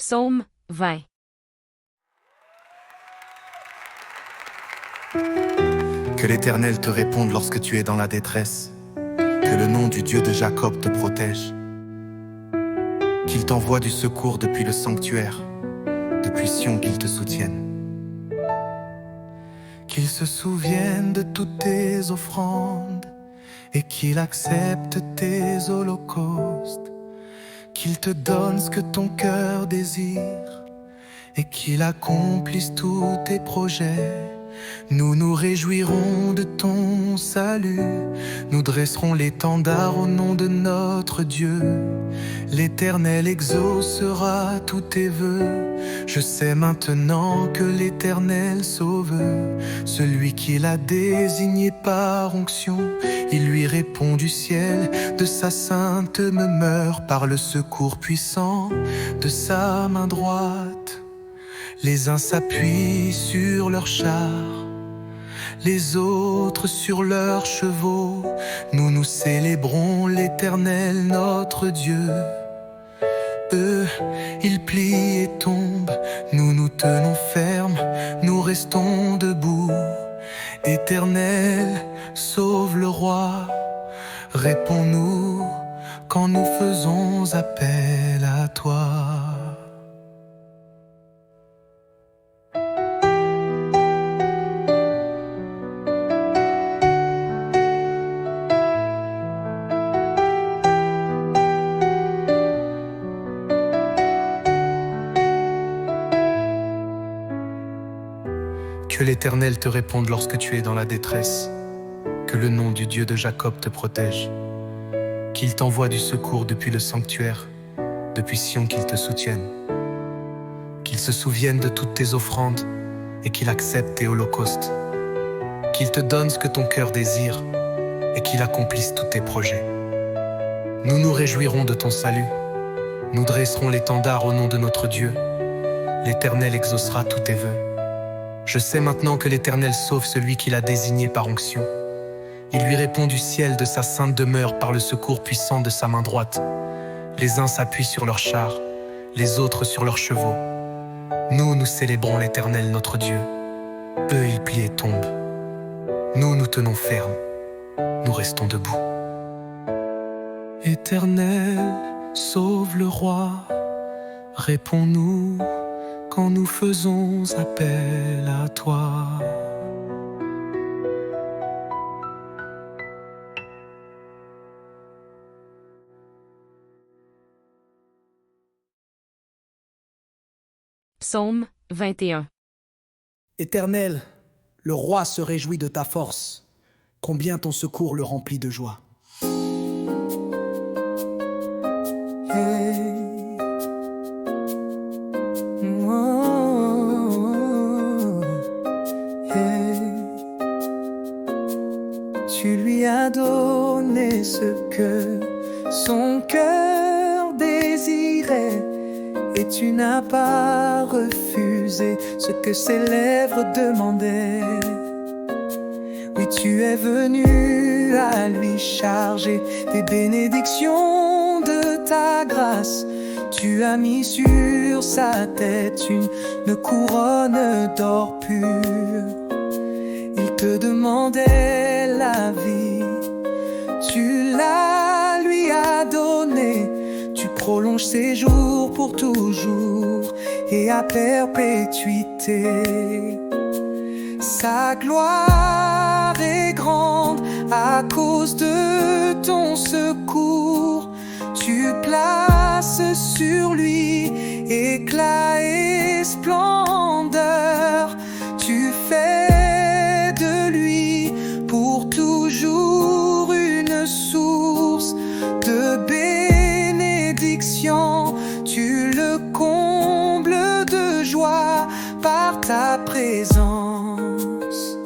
Psaume 20. Que l'Éternel te réponde lorsque tu es dans la détresse. Que le nom du Dieu de Jacob te protège. Qu'il t'envoie du secours depuis le sanctuaire, depuis Sion qu'il te soutienne. Qu'il se souvienne de toutes tes offrandes et qu'il accepte tes holocaustes. Qu'il te donne ce que ton cœur désire et qu'il accomplisse tous tes projets. Nous nous réjouirons de ton salut, nous dresserons l'étendard au nom de notre Dieu. L'Éternel exaucera tous tes vœux. Je sais maintenant que l'Éternel sauve celui qu'il a désigné par onction. Il lui répond du ciel, de sa sainte demeure, par le secours puissant de sa main droite. Les uns s'appuient sur leurs chars, les autres sur leurs chevaux. Nous nous célébrons l'Éternel notre Dieu. Eux, ils plient et tombent, nous nous tenons fermes, nous restons debout. Éternel, sauve le roi, réponds-nous quand nous faisons appel à toi. Que l'Éternel te réponde lorsque tu es dans la détresse. Que le nom du Dieu de Jacob te protège. Qu'il t'envoie du secours depuis le sanctuaire, depuis Sion qu'il te soutienne. Qu'il se souvienne de toutes tes offrandes et qu'il accepte tes holocaustes. Qu'il te donne ce que ton cœur désire et qu'il accomplisse tous tes projets. Nous nous réjouirons de ton salut. Nous dresserons l'étendard au nom de notre Dieu. L'Éternel exaucera tous tes vœux. Je sais maintenant que l'Éternel sauve celui qu'il a désigné par onction. Il lui répond du ciel de sa sainte demeure par le secours puissant de sa main droite. Les uns s'appuient sur leurs chars, les autres sur leurs chevaux. Nous, nous célébrons l'Éternel notre Dieu. Eux, ils plient et tombent. Nous, nous tenons ferme. Nous restons debout. Éternel, sauve le roi. Réponds-nous quand nous faisons appel à toi. Psaume 21. Éternel, le roi se réjouit de ta force. Combien ton secours le remplit de joie. Hey. Oh. Hey. Tu lui as donné ce que son cœur désirait, et tu n'as pas refusé ce que ses lèvres demandaient. Oui, tu es venu à lui charger des bénédictions de ta grâce. Tu as mis sur sa tête une couronne d'or pur. Il te demandait la vie, tu la lui as donnée. Tu prolonges ses jours pour toujours et à perpétuité. Sa gloire est grande à cause de ton secours. Tu places sur lui éclat et splendeur. Tu fais de lui pour toujours une source de bénédiction. Tu le combles de joie par ta présence.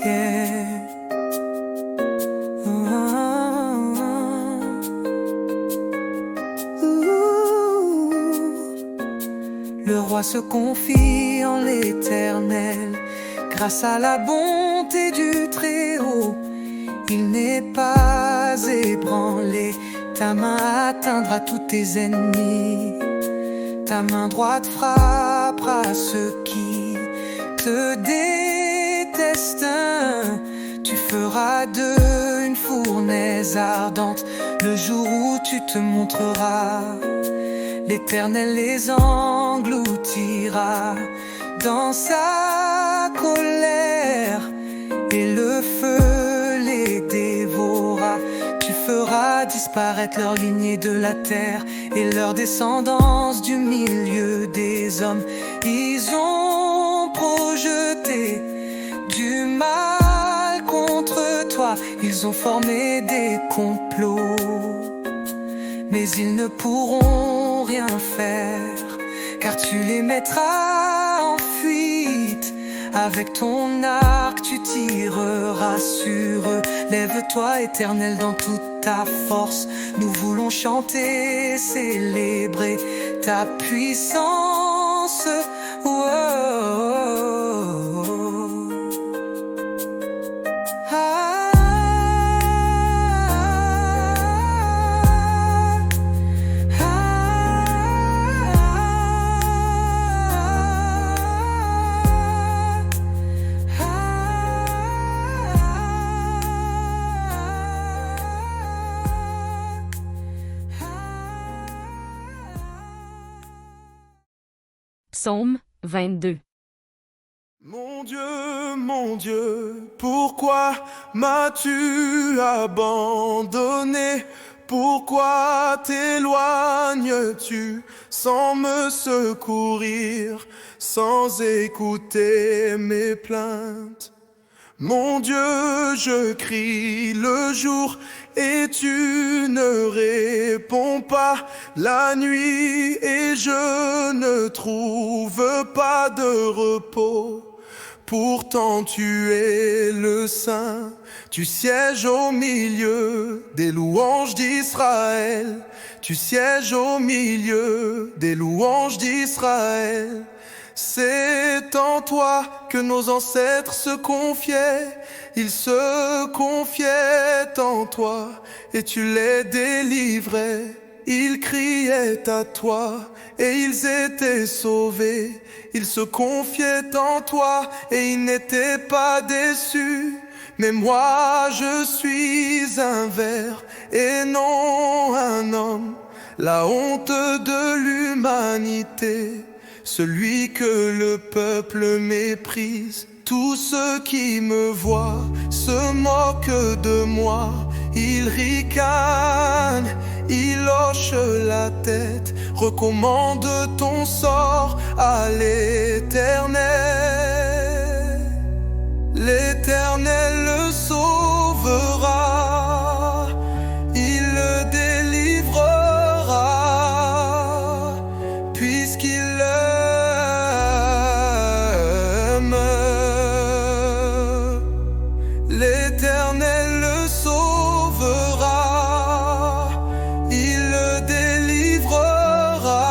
Yeah. Le roi se confie en l'Éternel. Grâce à la bonté du Très-Haut, il n'est pas ébranlé. Ta main atteindra tous tes ennemis. ta main droite frappera ceux qui te détestent. Tu feras d'eux une fournaise ardente le jour où tu te montreras. L'Éternel les engloutira dans sa colère et le feu les dévorera. Tu feras disparaître leur lignée de la terre et leur descendance du milieu des hommes. Ils ont projeté du mal contre toi, ils ont formé des complots, mais ils ne pourront rien faire, car tu les mettras en fuite. Avec ton arc tu tireras sur eux. Lève-toi, Éternel, dans toute ta force. Nous voulons chanter, célébrer ta puissance. Oh, ah, Psaume 22. Mon Dieu, pourquoi m'as-tu abandonné? Pourquoi t'éloignes-tu sans me secourir, sans écouter mes plaintes? Mon Dieu, je crie le jour et tu ne réponds pas, la nuit et je ne trouve pas de repos. Pourtant tu es le Saint, tu sièges au milieu des louanges d'Israël. Tu sièges au milieu des louanges d'Israël. C'est en toi que nos ancêtres se confiaient. Ils se confiaient en toi et tu les délivrais. Ils criaient à toi et ils étaient sauvés. Ils se confiaient en toi et ils n'étaient pas déçus. Mais moi je suis un ver et non un homme, la honte de l'humanité, celui que le peuple méprise. Tous ceux qui me voient se moquent de moi. Ils ricanent, ils hochent la tête. Recommande ton sort à l'Éternel. L'Éternel le sauvera, il le délivrera, puisqu'il l'aime. L'Éternel le sauvera, il le délivrera,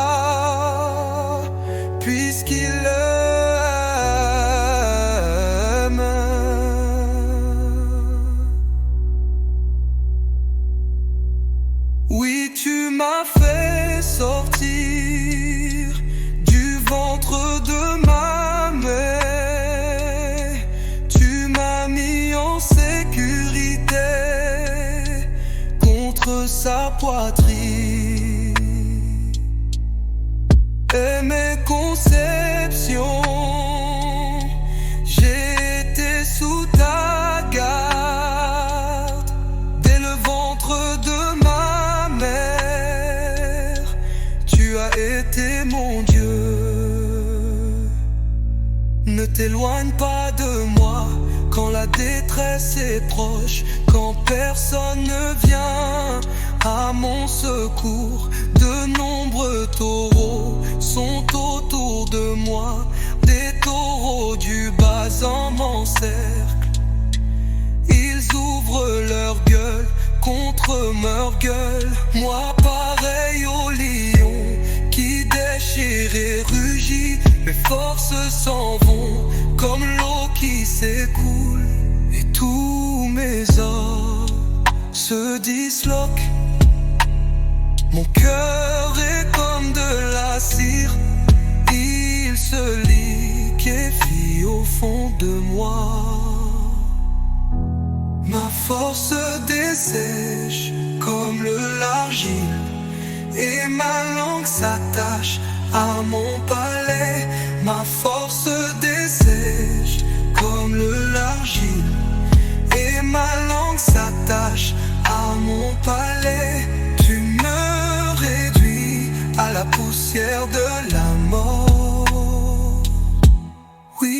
puisqu'il l'aime. Oui, tu m'as fait sortir du ventre de ma mère. Tu m'as mis en sécurité contre sa poitrine. Et mes conceptions, j'ai été sous ta garde. Dès le ventre de ma mère, tu as été mon Dieu. Ne t'éloigne pas de moi quand la détresse est proche, quand personne ne vient à mon secours. De nombreux taureaux sont autour de moi, des taureaux du Basan m'encerclent. Ils ouvrent leur gueule contre leur gueule. Moi pareil au lion qui déchire et rugit, mes forces s'en vont comme l'eau qui s'écoule, et tous mes os se disloquent. Mon cœur est comme de la cire de moi. Ma force dessèche comme l'argile, et ma langue s'attache à mon palais. Ma force dessèche comme l'argile, et ma langue s'attache à mon palais. Tu me réduis à la poussière de la mort. Oui.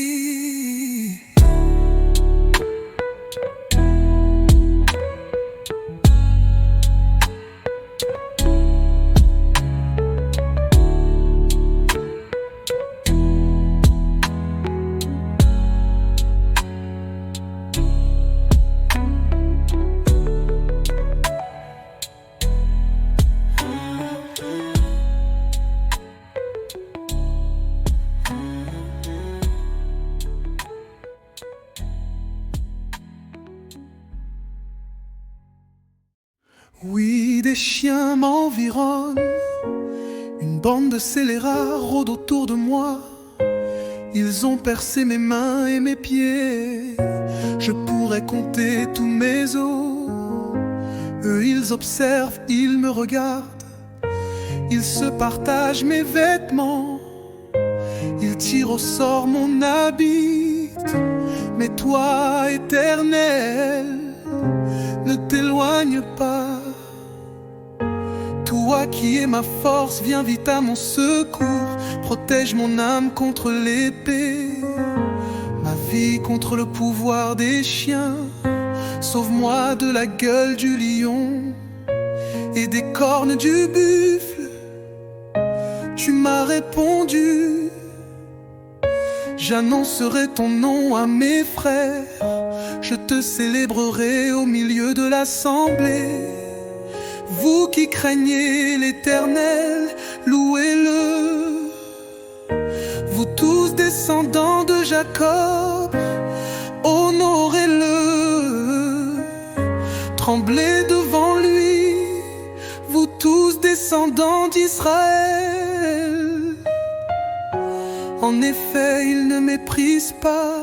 Oui, des chiens m'environnent, une bande de scélérats rôde autour de moi. Ils ont percé mes mains et mes pieds, je pourrais compter tous mes os. Eux, ils observent, ils me regardent, ils se partagent mes vêtements, ils tirent au sort mon habit. Mais toi, Éternel, ne t'éloigne pas. Toi qui es ma force, viens vite à mon secours. Protège mon âme contre l'épée, ma vie contre le pouvoir des chiens. Sauve-moi de la gueule du lion et des cornes du buffle. Tu m'as répondu, j'annoncerai ton nom à mes frères. Je te célébrerai au milieu de l'assemblée. Vous qui craignez l'Éternel, louez-le. Vous tous descendants de Jacob, honorez-le. Tremblez devant lui, vous tous descendants d'Israël. En effet, il ne méprise pas,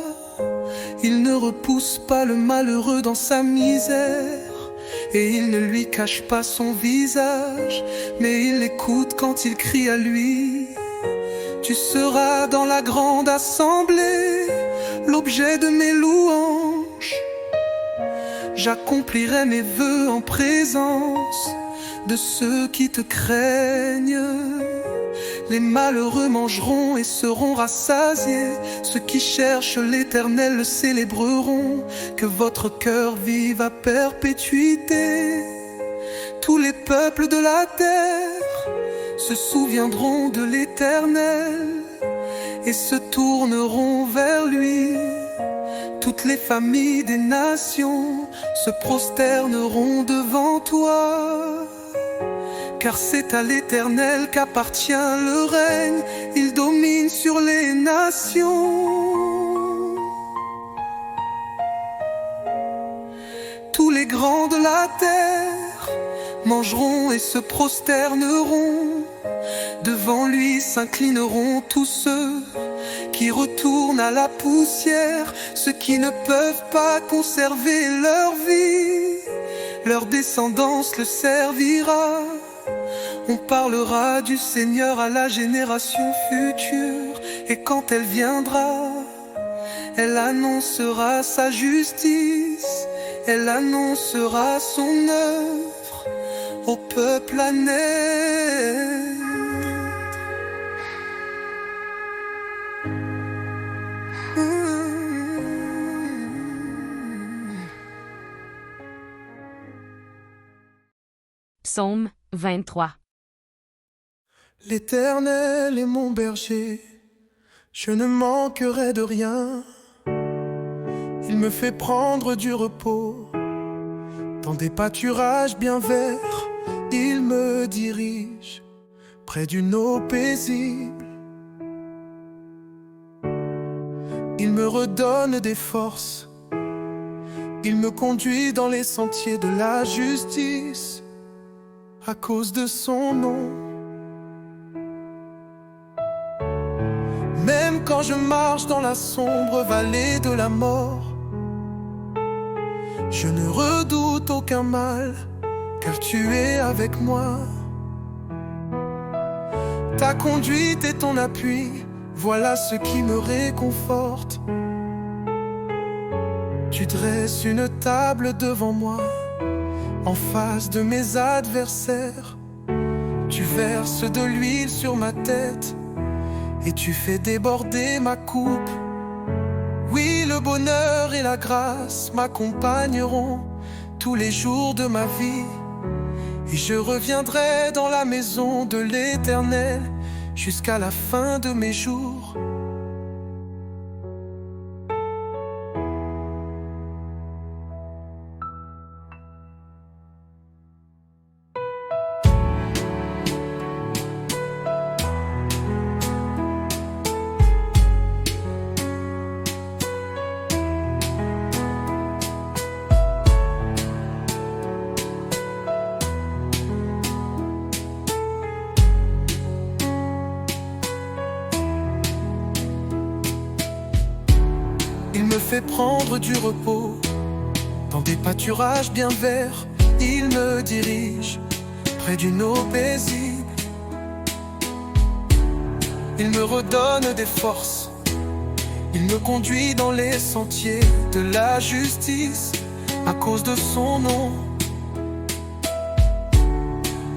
il ne repousse pas le malheureux dans sa misère. Et il ne lui cache pas son visage, mais il l'écoute quand il crie à lui. Tu seras dans la grande assemblée, l'objet de mes louanges. J'accomplirai mes vœux en présence de ceux qui te craignent. Les malheureux mangeront et seront rassasiés. Ceux qui cherchent l'Éternel le célébreront. Que votre cœur vive à perpétuité. Tous les peuples de la terre se souviendront de l'Éternel et se tourneront vers lui. Toutes les familles des nations se prosterneront devant toi. Car c'est à l'Éternel qu'appartient le règne, il domine sur les nations. Tous les grands de la terre mangeront et se prosterneront. Devant lui s'inclineront tous ceux qui retournent à la poussière, ceux qui ne peuvent pas conserver leur vie. Leur descendance le servira. On parlera du Seigneur à la génération future, et quand elle viendra, elle annoncera sa justice, elle annoncera son œuvre au peuple à naître. Psaume 23. L'Éternel est mon berger, je ne manquerai de rien. Il me fait prendre du repos dans des pâturages bien verts. Il me dirige près d'une eau paisible. Il me redonne des forces. Il me conduit dans les sentiers de la justice à cause de son nom. Même quand je marche dans la sombre vallée de la mort, je ne redoute aucun mal, car tu es avec moi. Ta conduite et ton appui, voilà ce qui me réconforte. Tu dresses une table devant moi, en face de mes adversaires. Tu verses de l'huile sur ma tête et tu fais déborder ma coupe. Oui, le bonheur et la grâce m'accompagneront tous les jours de ma vie. Et je reviendrai dans la maison de l'Éternel jusqu'à la fin de mes jours. Il me fait prendre du repos dans des pâturages bien verts. Il me dirige près d'une eau paisible. Il me redonne des forces. Il me conduit dans les sentiers de la justice à cause de son nom.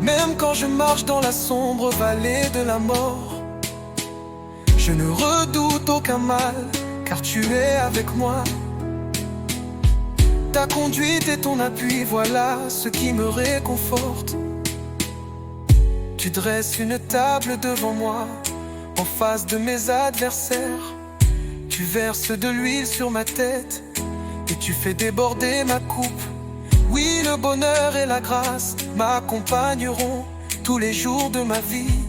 Même quand je marche dans la sombre vallée de la mort, je ne redoute aucun mal, car tu es avec moi. Ta conduite et ton appui, voilà ce qui me réconforte. Tu dresses une table devant moi, en face de mes adversaires. Tu verses de l'huile sur ma tête et tu fais déborder ma coupe. Oui, le bonheur et la grâce m'accompagneront tous les jours de ma vie.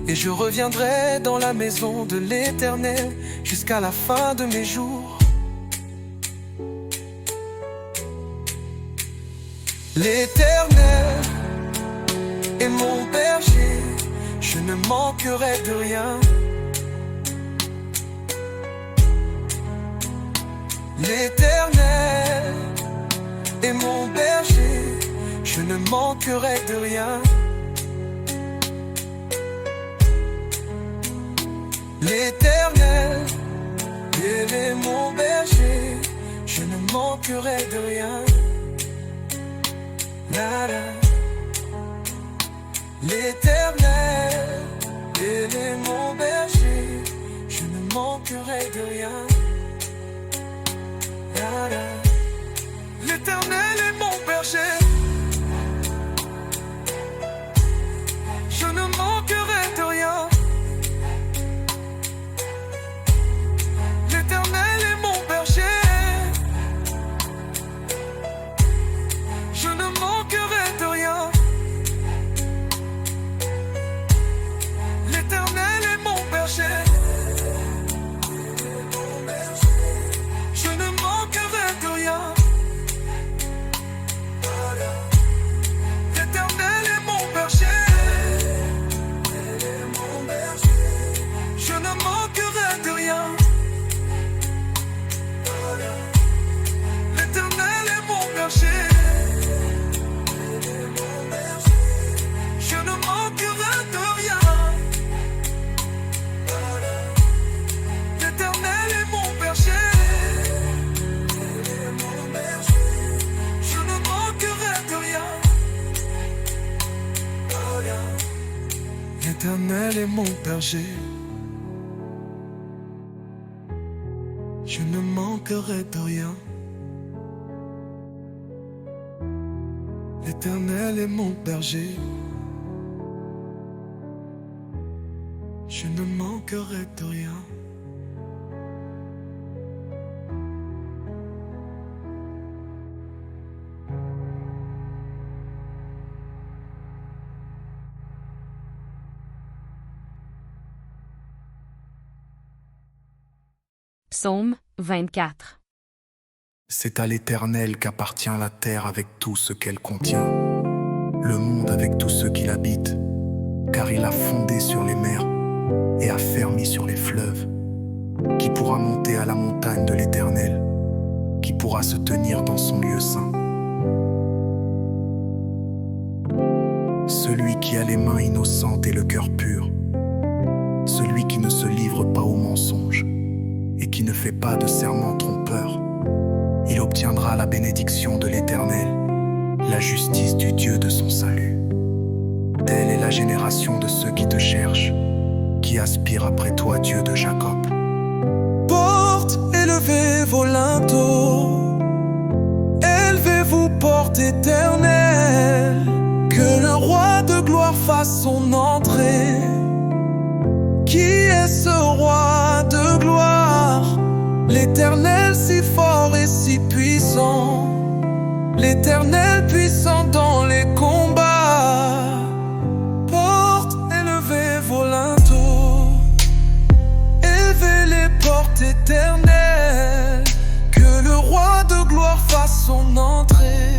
Et je reviendrai dans la maison de l'Éternel jusqu'à la fin de mes jours. L'Éternel est mon berger, je ne manquerai de rien. L'Éternel est mon berger, je ne manquerai de rien. L'Éternel, il est mon berger, je ne manquerai de rien. L'Éternel, il est mon berger, je ne manquerai de rien. L'Éternel est mon berger, je ne manquerai de rien. L'Éternel est mon berger, je ne manquerai de rien. L'Éternel est mon berger, je ne manquerai de rien. L'Éternel est mon berger, je ne manquerai de rien. L'Éternel est mon berger, je ne manquerai de rien. L'Éternel est mon berger, je ne manquerai de rien. L'Éternel est mon berger, je ne manquerai de rien. L'Éternel est mon berger, je ne manquerai de rien. Psaume 24. C'est à l'Éternel qu'appartient la terre avec tout ce qu'elle contient, le monde avec tous ceux qui l'habitent, car il a fondé sur les mers et a fermi sur les fleuves. pourra monter à la montagne de l'Éternel, qui pourra se tenir dans son lieu saint. Celui qui a les mains innocentes et le cœur pur, celui qui ne se livre pas au mensonge et qui ne fait pas de serment trompeur, il obtiendra la bénédiction de l'Éternel, la justice du Dieu de son salut. Telle est la génération de ceux qui te cherchent, qui aspirent après toi, Dieu de Jacob. Porte, élevez vos linteaux, élevez-vous, porte éternelle, que le roi de gloire fasse son entrée. Qui est ce roi de gloire? L'Éternel si fort et si puissant, l'Éternel puissant dans les combats. Porte, élevez vos linteaux, élevez les portes éternelles, que le roi de gloire fasse son entrée.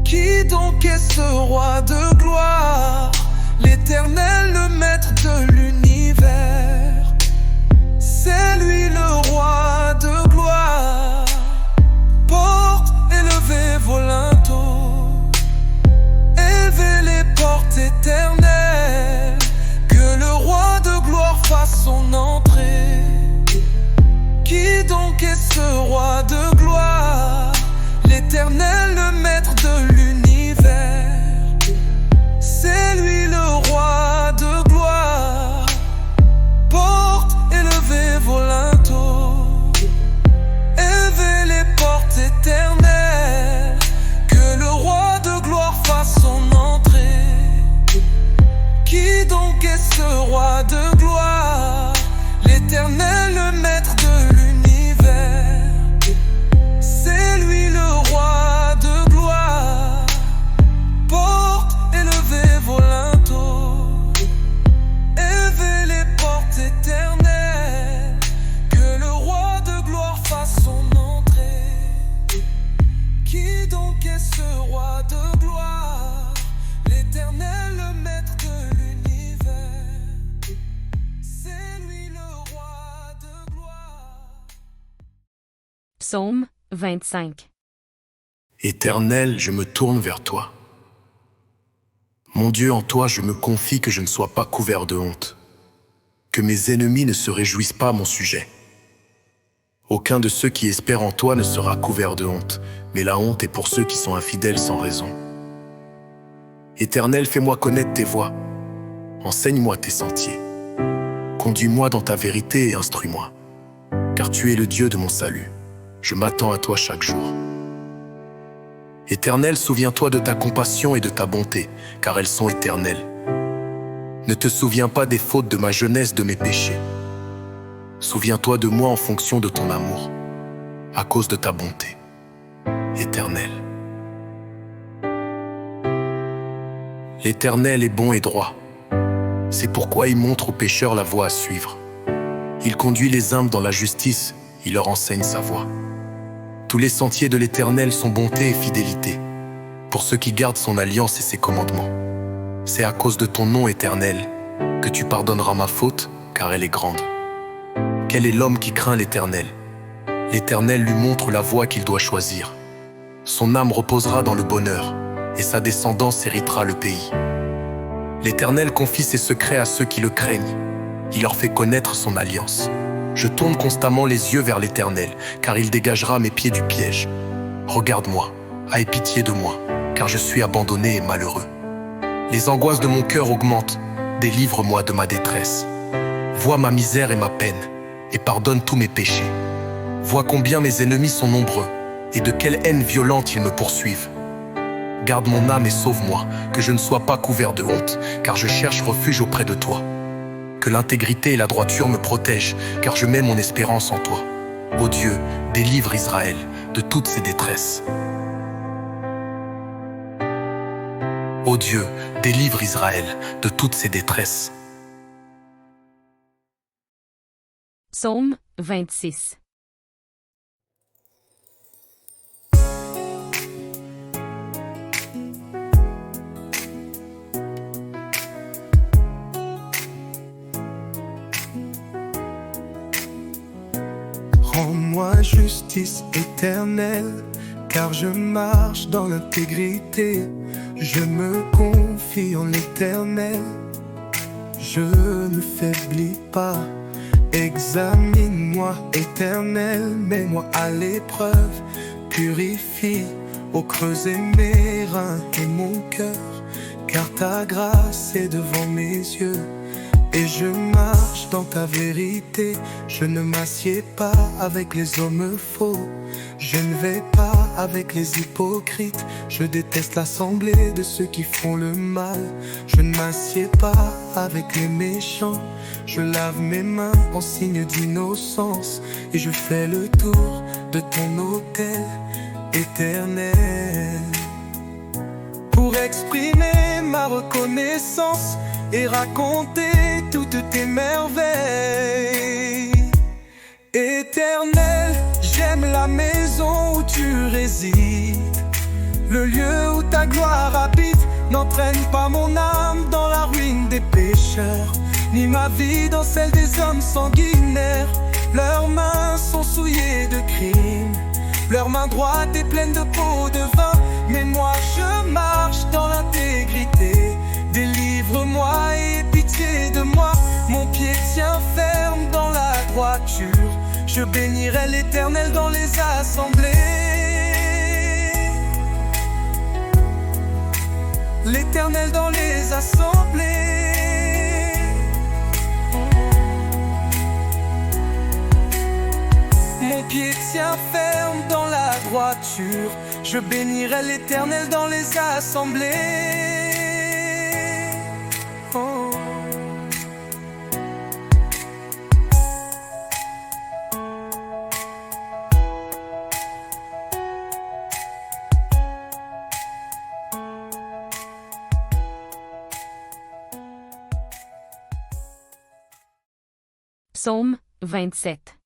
Qui donc est ce roi de gloire? L'Éternel, le maître de l'univers. C'est lui le roi de gloire. Porte, élevez vos linteaux, élevez les portes éternelles, que le roi de gloire fasse son entrée. Qui donc est ce roi de gloire? L'Éternel, le maître de l'univers. C'est lui le roi de gloire. Porte, élevez vos linteaux, élevez les portes éternelles, que le roi de gloire fasse son entrée. Qui donc est ce roi de gloire? L'Éternel, le maître de l'univers. C'est lui le roi de gloire. Porte, élevez vos linteaux, élevez les portes éternelles, que le roi de gloire fasse son entrée. Qui donc est ce roi de gloire? L'Éternel, le maître de l'univers. C'est lui le roi de gloire. Psaume 25. Éternel, je me tourne vers toi. Mon Dieu, en toi je me confie que je ne sois pas couvert de honte, que mes ennemis ne se réjouissent pas à mon sujet. Aucun de ceux qui espèrent en toi ne sera couvert de honte, mais la honte est pour ceux qui sont infidèles sans raison. Éternel, fais-moi connaître tes voies, enseigne-moi tes sentiers. Conduis-moi dans ta vérité et instruis-moi, car tu es le Dieu de mon salut. Je m'attends à toi chaque jour. Éternel, souviens-toi de ta compassion et de ta bonté, car elles sont éternelles. Ne te souviens pas des fautes de ma jeunesse, de mes péchés. Souviens-toi de moi en fonction de ton amour, à cause de ta bonté, Éternel. L'Éternel est bon et droit. C'est pourquoi il montre aux pécheurs la voie à suivre. Il conduit les humbles dans la justice, il leur enseigne sa voie. Tous les sentiers de l'Éternel sont bonté et fidélité, pour ceux qui gardent son alliance et ses commandements. C'est à cause de ton nom éternel que tu pardonneras ma faute, car elle est grande. Quel est l'homme qui craint l'Éternel? L'Éternel lui montre la voie qu'il doit choisir. Son âme reposera dans le bonheur, et sa descendance héritera le pays. L'Éternel confie ses secrets à ceux qui le craignent. Il leur fait connaître son alliance. Je tourne constamment les yeux vers l'Éternel, car il dégagera mes pieds du piège. Regarde-moi, aie pitié de moi, car je suis abandonné et malheureux. Les angoisses de mon cœur augmentent, délivre-moi de ma détresse. Vois ma misère et ma peine, et pardonne tous mes péchés. Vois combien mes ennemis sont nombreux, et de quelle haine violente ils me poursuivent. Garde mon âme et sauve-moi, que je ne sois pas couvert de honte, car je cherche refuge auprès de toi. Que l'intégrité et la droiture me protègent, car je mets mon espérance en toi. Ô Dieu, délivre Israël de toutes ses détresses. Ô Dieu, délivre Israël de toutes ses détresses. Psaume 26. Rends-moi justice éternelle, car je marche dans l'intégrité. Je me confie en l'Éternel, je ne faiblis pas. Examine-moi, Éternel, mets-moi à l'épreuve. Purifie au creuset mes reins et mon cœur, car ta grâce est devant mes yeux. Et je marche dans ta vérité. Je ne m'assieds pas avec les hommes faux, je ne vais pas avec les hypocrites. Je déteste l'assemblée de ceux qui font le mal. Je ne m'assieds pas avec les méchants. Je lave mes mains en signe d'innocence, et je fais le tour de ton autel éternel, pour exprimer ma reconnaissance et raconter toutes tes merveilles. Éternel, j'aime la maison où tu résides, le lieu où ta gloire habite. N'entraîne pas mon âme dans la ruine des pécheurs, ni ma vie dans celle des hommes sanguinaires. Leurs mains sont souillées de crimes, leur main droite est pleine de pots de vin. Mais moi je marche dans l'intégrité. Délivre-moi et aie pitié de moi. Mon pied tient ferme dans la droiture. Je bénirai l'Éternel dans les assemblées. L'Éternel dans les assemblées. Mon pied tient ferme dans la droiture. Je bénirai l'Éternel dans les assemblées. Oh. Psaume 27.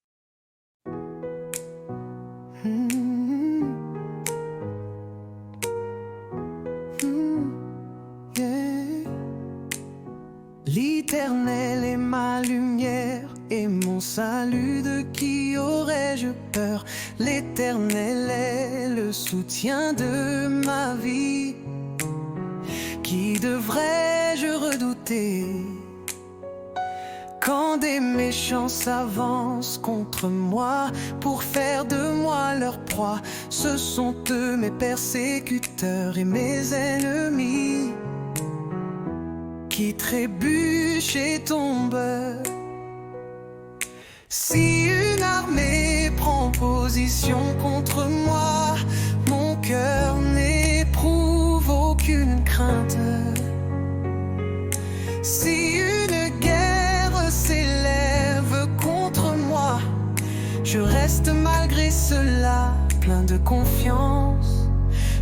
L'Éternel est ma lumière et mon salut, de qui aurais-je peur? L'Éternel est le soutien de ma vie. Qui devrais-je redouter quand des méchants s'avancent contre moi pour faire de moi leur proie? Ce sont eux mes persécuteurs et mes ennemis qui trébuchent et tombent. Si une armée prend position contre moi, mon cœur n'éprouve aucune crainte. Si une guerre s'élève contre moi, je reste malgré cela plein de confiance.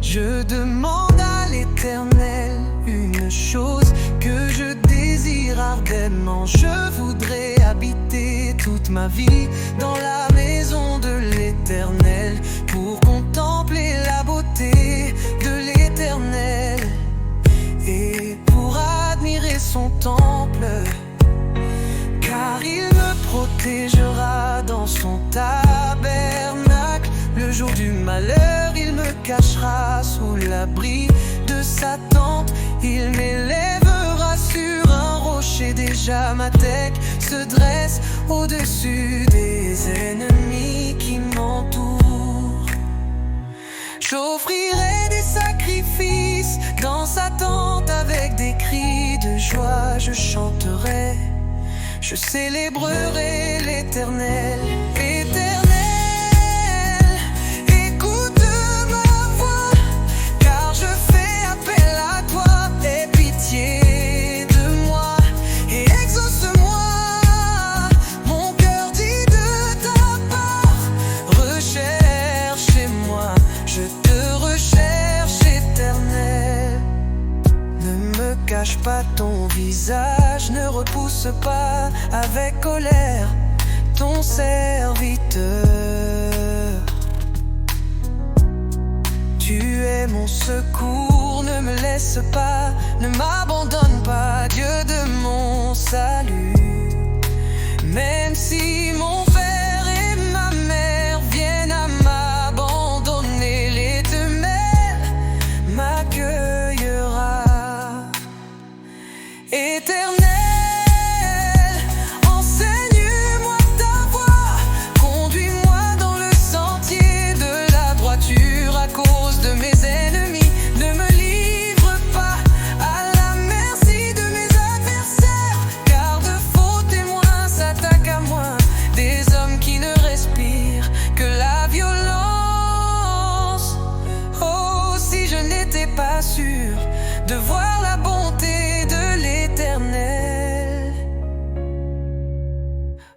Je demande à l'Éternel une chose que je désire ardemment. Je voudrais habiter toute ma vie dans la maison de l'Éternel, pour contempler la beauté de l'Éternel et pour admirer son temple. Car il me protégera dans son tabernacle. Le jour du malheur, il me cachera sous l'abri de sa tente. Il m'élèvera sur un rocher. Déjà ma tête se dresse au-dessus des ennemis qui m'entourent. J'offrirai des sacrifices dans sa tente avec des cris de joie. Je chanterai, je célébrerai l'Éternel. Cache pas ton visage, ne repousse pas avec colère ton serviteur. Tu es mon secours, ne me laisse pas, ne m'abandonne pas, Dieu de mon salut. Même si mon père et ma mère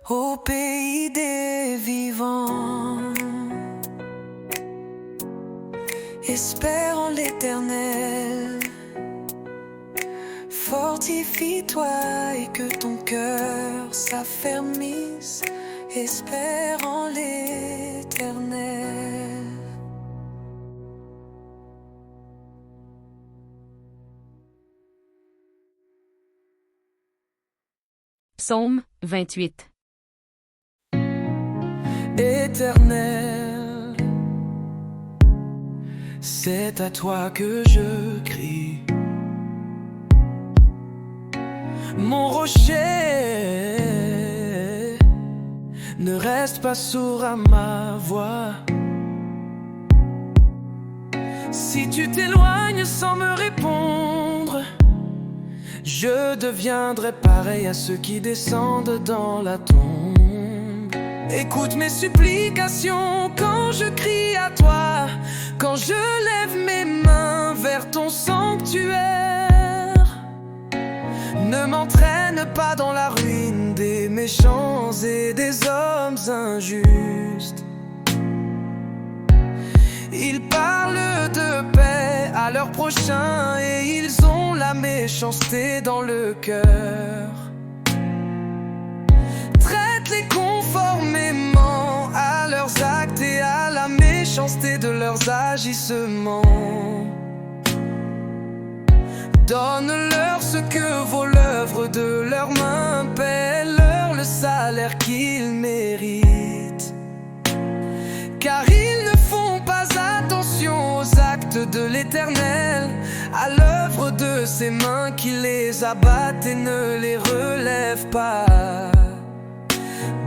au pays des vivants. Espère en l'Éternel, fortifie-toi et que ton cœur s'affermisse. Espère en l'Éternel. Psaume 28. Éternel, c'est à toi que je crie. Mon rocher, ne reste pas sourd à ma voix. Si tu t'éloignes sans me répondre, je deviendrai pareil à ceux qui descendent dans la tombe. Écoute mes supplications quand je crie à toi, quand je lève mes mains vers ton sanctuaire. Ne m'entraîne pas dans la ruine des méchants et des hommes injustes. Ils parlent de paix à leurs prochains et ils ont la méchanceté dans le cœur. Traite-les conformément à leurs actes et à la méchanceté de leurs agissements. Donne-leur ce que vaut l'œuvre de leurs mains, paie-leur le salaire qu'ils méritent. Car ils ne font pas attention aux actes de l'Éternel, à l'œuvre de ses mains qui les abattent et ne les relève pas.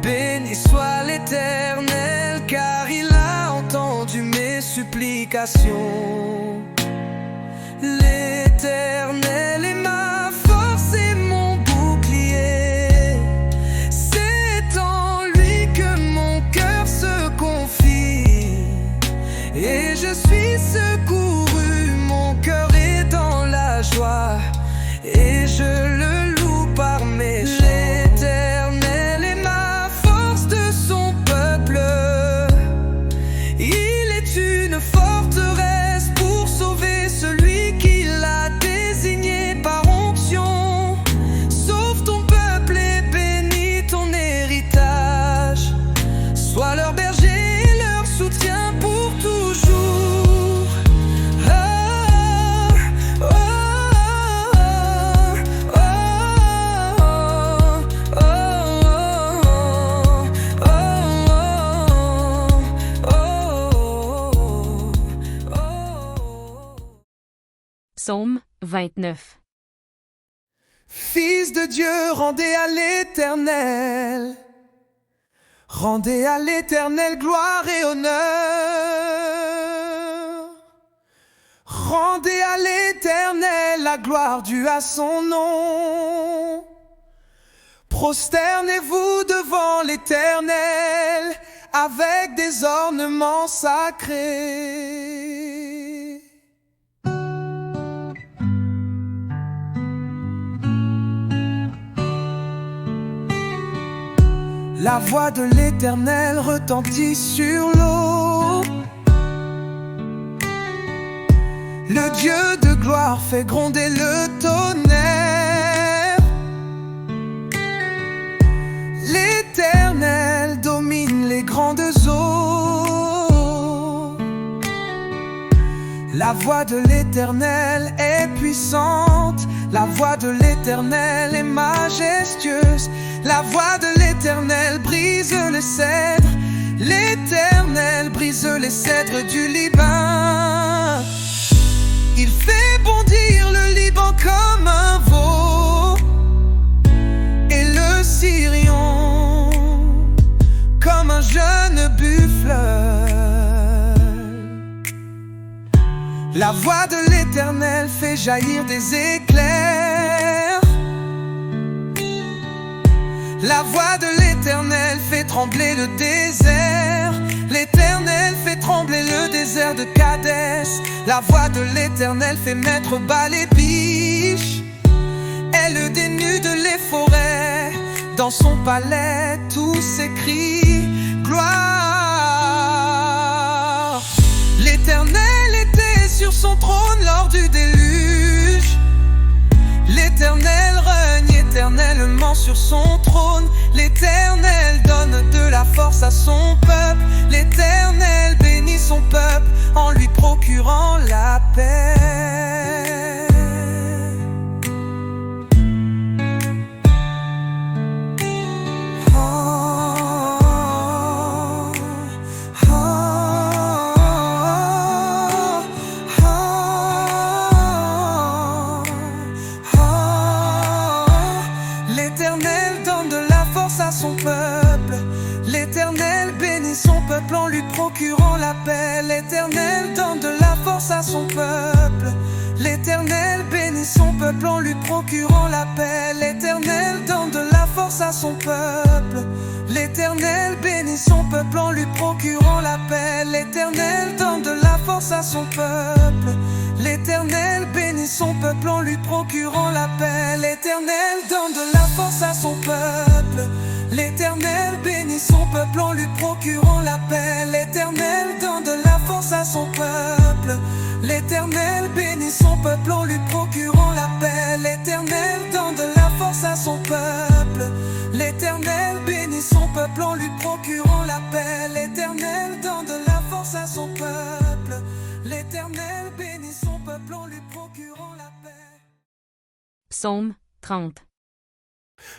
Béni soit l'Éternel, car il a entendu mes supplications. L'Éternel est ma force et mon bouclier. C'est en lui que mon cœur se confie. Et je suis secouru, mon cœur est dans la joie. Et je le loue par mes chants. L'Éternel est ma force de son peuple. Il est une forteresse pour sauver celui qui l'a désigné par onction. Sauve ton peuple et bénis ton héritage. Sois leur berger et leur soutien pour toujours. Oh, oh, oh, oh, oh, oh, oh. Psaume 29. Fils de Dieu, rendez à l'Éternel. Rendez à l'Éternel gloire et honneur. Rendez à l'Éternel la gloire due à son nom. Prosternez-vous devant l'Éternel avec des ornements sacrés. La voix de l'Éternel retentit sur l'eau. Le Dieu de gloire fait gronder le tonnerre. L'Éternel domine les grandes eaux. La voix de l'Éternel est puissante. La voix de l'Éternel est majestueuse. La voix de l'Éternel brise les cèdres. L'Éternel brise les cèdres du Liban. Il fait bondir le Liban comme un veau et le Sirion comme un jeune buffle. La voix de l'Éternel fait jaillir des éclairs. La voix de l'Éternel fait trembler le désert. L'Éternel fait trembler le désert de Kadès. La voix de l'Éternel fait mettre bas les biches. Elle dénude les forêts. Dans son palais tous ses cris, gloire. L'Éternel était sur son trône lors du déluge. L'Éternel règne éternellement sur son trône. L'Éternel donne de la force à son peuple. L'Éternel bénit son peuple en lui procurant la paix. L'Éternel donne de la force à son peuple. L'Éternel bénit son peuple en lui procurant la paix. L'Éternel donne de la force à son peuple. L'Éternel bénit son peuple en lui procurant la paix. L'Éternel donne de la force à son peuple. L'Éternel bénit son peuple en lui procurant la paix. L'Éternel donne de la force à son peuple. L'Éternel bénit son peuple en lui procurant la paix. L'Éternel donne de la force à son peuple. L'Éternel bénit son peuple en lui procurant la paix. L'Éternel donne de la force à son peuple. L'Éternel bénit son peuple en lui procurant la paix. L'Éternel donne de la force à son peuple. L'Éternel bénit son peuple en lui procurant la paix. L'Éternel donne de la force à son peuple. L'Éternel bénit son peuple en lui procurant la paix. Psaume 30.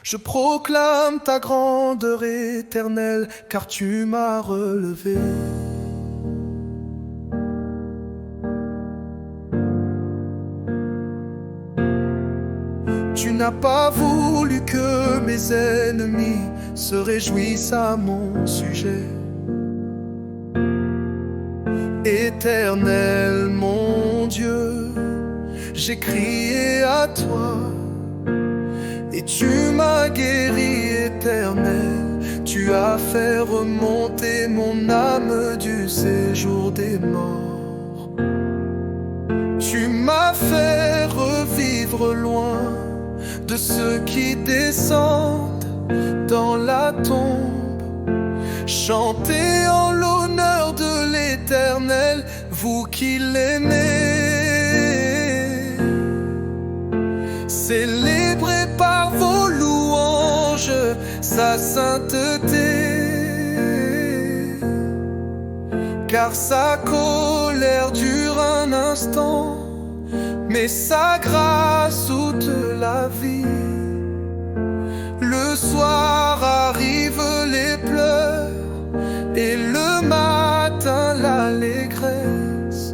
Je proclame ta grandeur éternelle, car tu m'as relevé. Tu n'as pas voulu que mes ennemis se réjouissent à mon sujet. Éternel mon Dieu, j'ai crié à toi et tu m'as guéri. Éternel, tu as fait remonter mon âme du séjour des morts. Tu m'as fait revivre loin de ceux qui descendent dans la tombe. Chantez en l'honneur de l'Éternel, vous qui l'aimez. Célébrez par vos louanges sa sainteté, car sa colère dure un instant, mais sa grâce toute la vie. Le soir arrivent les pleurs et le matin l'allégresse.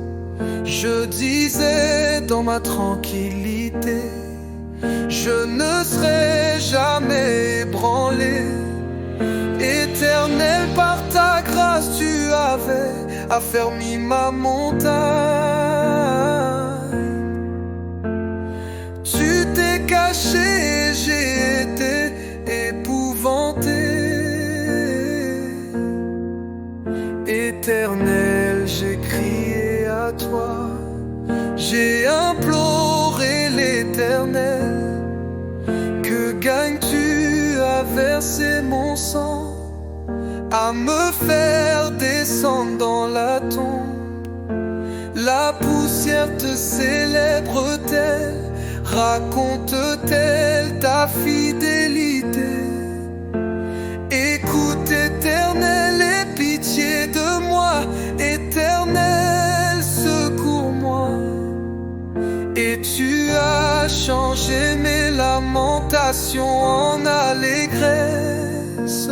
Je disais dans ma tranquillité, je ne serai jamais ébranlé. Éternel, par ta grâce tu avais affermi ma montagne. Tu t'es caché et j'ai été épouvanté. Éternel, j'ai crié à toi, j'ai imploré l'Éternel. Que gagnes-tu à verser mon sang, à me faire descendre dans la tombe? La poussière te célèbre-t-elle, raconte-t-elle ta fidélité? Écoute, Éternel, aie pitié de moi. Éternel, secours-moi. Et tu as changé mes lamentations en allégresse.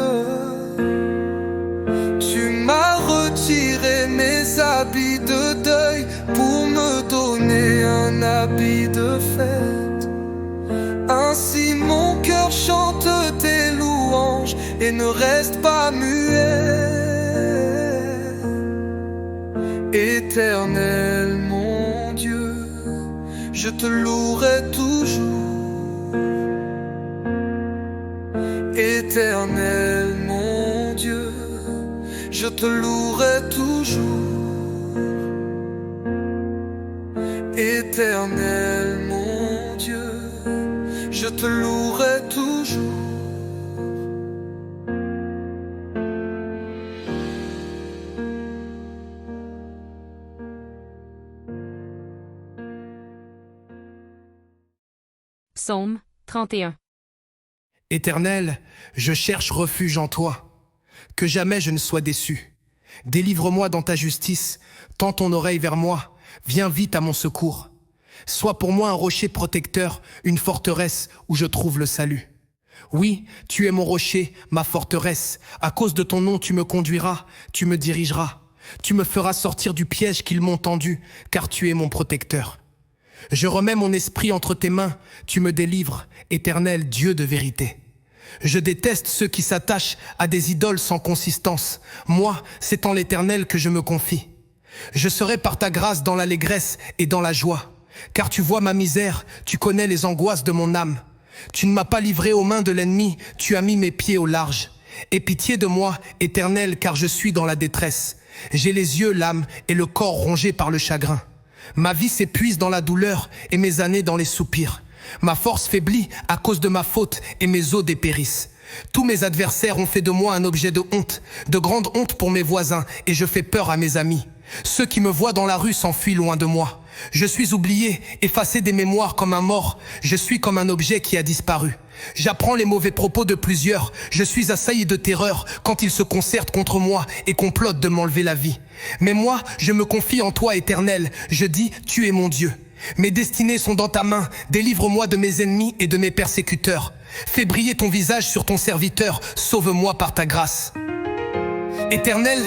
Tu m'as retiré mes habits de deuil pour me donner un habit de fête. Ainsi mon cœur chante tes louanges et ne reste pas muet. Éternel mon Dieu, je te louerai toujours. Éternel mon Dieu, je te louerai toujours. Éternel mon Dieu, je te louerai toujours. Psaume 31. Éternel, je cherche refuge en toi, que jamais je ne sois déçu. Délivre-moi dans ta justice, tends ton oreille vers moi, viens vite à mon secours. Sois pour moi un rocher protecteur, une forteresse où je trouve le salut. Oui, tu es mon rocher, ma forteresse, à cause de ton nom tu me conduiras, tu me dirigeras. Tu me feras sortir du piège qu'ils m'ont tendu, car tu es mon protecteur. Je remets mon esprit entre tes mains, tu me délivres, Éternel Dieu de vérité. Je déteste ceux qui s'attachent à des idoles sans consistance. Moi, c'est en l'Éternel que je me confie. Je serai par ta grâce dans l'allégresse et dans la joie, car tu vois ma misère, tu connais les angoisses de mon âme. Tu ne m'as pas livré aux mains de l'ennemi, tu as mis mes pieds au large. Aie pitié de moi, Éternel, car je suis dans la détresse. J'ai les yeux, l'âme et le corps rongés par le chagrin. Ma vie s'épuise dans la douleur et mes années dans les soupirs. Ma force faiblit à cause de ma faute et mes os dépérissent. Tous mes adversaires ont fait de moi un objet de honte, de grande honte pour mes voisins, et je fais peur à mes amis. Ceux qui me voient dans la rue s'enfuient loin de moi. Je suis oublié, effacé des mémoires comme un mort. Je suis comme un objet qui a disparu. J'apprends les mauvais propos de plusieurs. Je suis assailli de terreur quand ils se concertent contre moi et complotent de m'enlever la vie. Mais moi, je me confie en toi, Éternel. Je dis, tu es mon Dieu. Mes destinées sont dans ta main. Délivre-moi de mes ennemis et de mes persécuteurs. Fais briller ton visage sur ton serviteur. Sauve-moi par ta grâce. Éternel,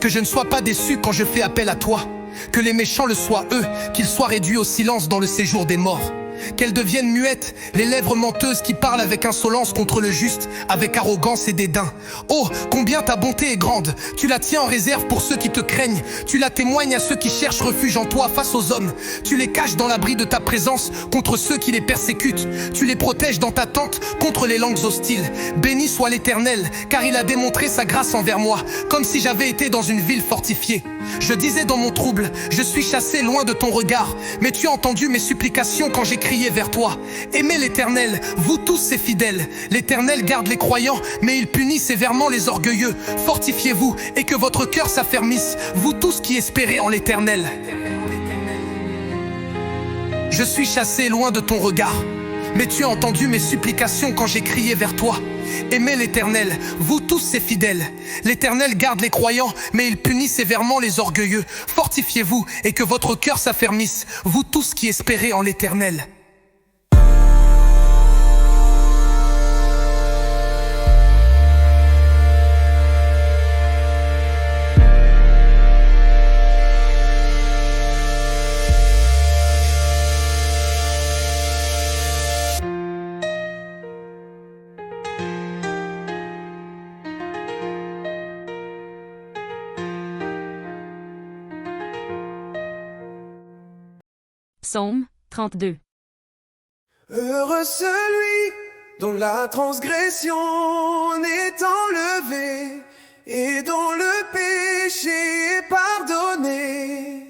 que je ne sois pas déçu quand je fais appel à toi. Que les méchants le soient eux, qu'ils soient réduits au silence dans le séjour des morts. Qu'elles deviennent muettes, les lèvres menteuses qui parlent avec insolence contre le juste, avec arrogance et dédain. Oh, combien ta bonté est grande, tu la tiens en réserve pour ceux qui te craignent. Tu la témoignes à ceux qui cherchent refuge en toi face aux hommes. Tu les caches dans l'abri de ta présence contre ceux qui les persécutent. Tu les protèges dans ta tente contre les langues hostiles. Béni soit l'Éternel, car il a démontré sa grâce envers moi, comme si j'avais été dans une ville fortifiée. Je disais dans mon trouble, je suis chassé loin de ton regard, mais tu as entendu mes supplications quand j'ai crié vers toi. Aimez l'Éternel, vous tous ses fidèles. L'Éternel garde les croyants, mais il punit sévèrement les orgueilleux. Fortifiez-vous et que votre cœur s'affermisse, vous tous qui espérez en l'Éternel. Je suis chassé loin de ton regard, mais tu as entendu mes supplications quand j'ai crié vers toi. Aimez l'Éternel, vous tous ses fidèles. L'Éternel garde les croyants, mais il punit sévèrement les orgueilleux. Fortifiez-vous et que votre cœur s'affermisse, vous tous qui espérez en l'Éternel. Psaume 32. Heureux celui dont la transgression est enlevée et dont le péché est pardonné.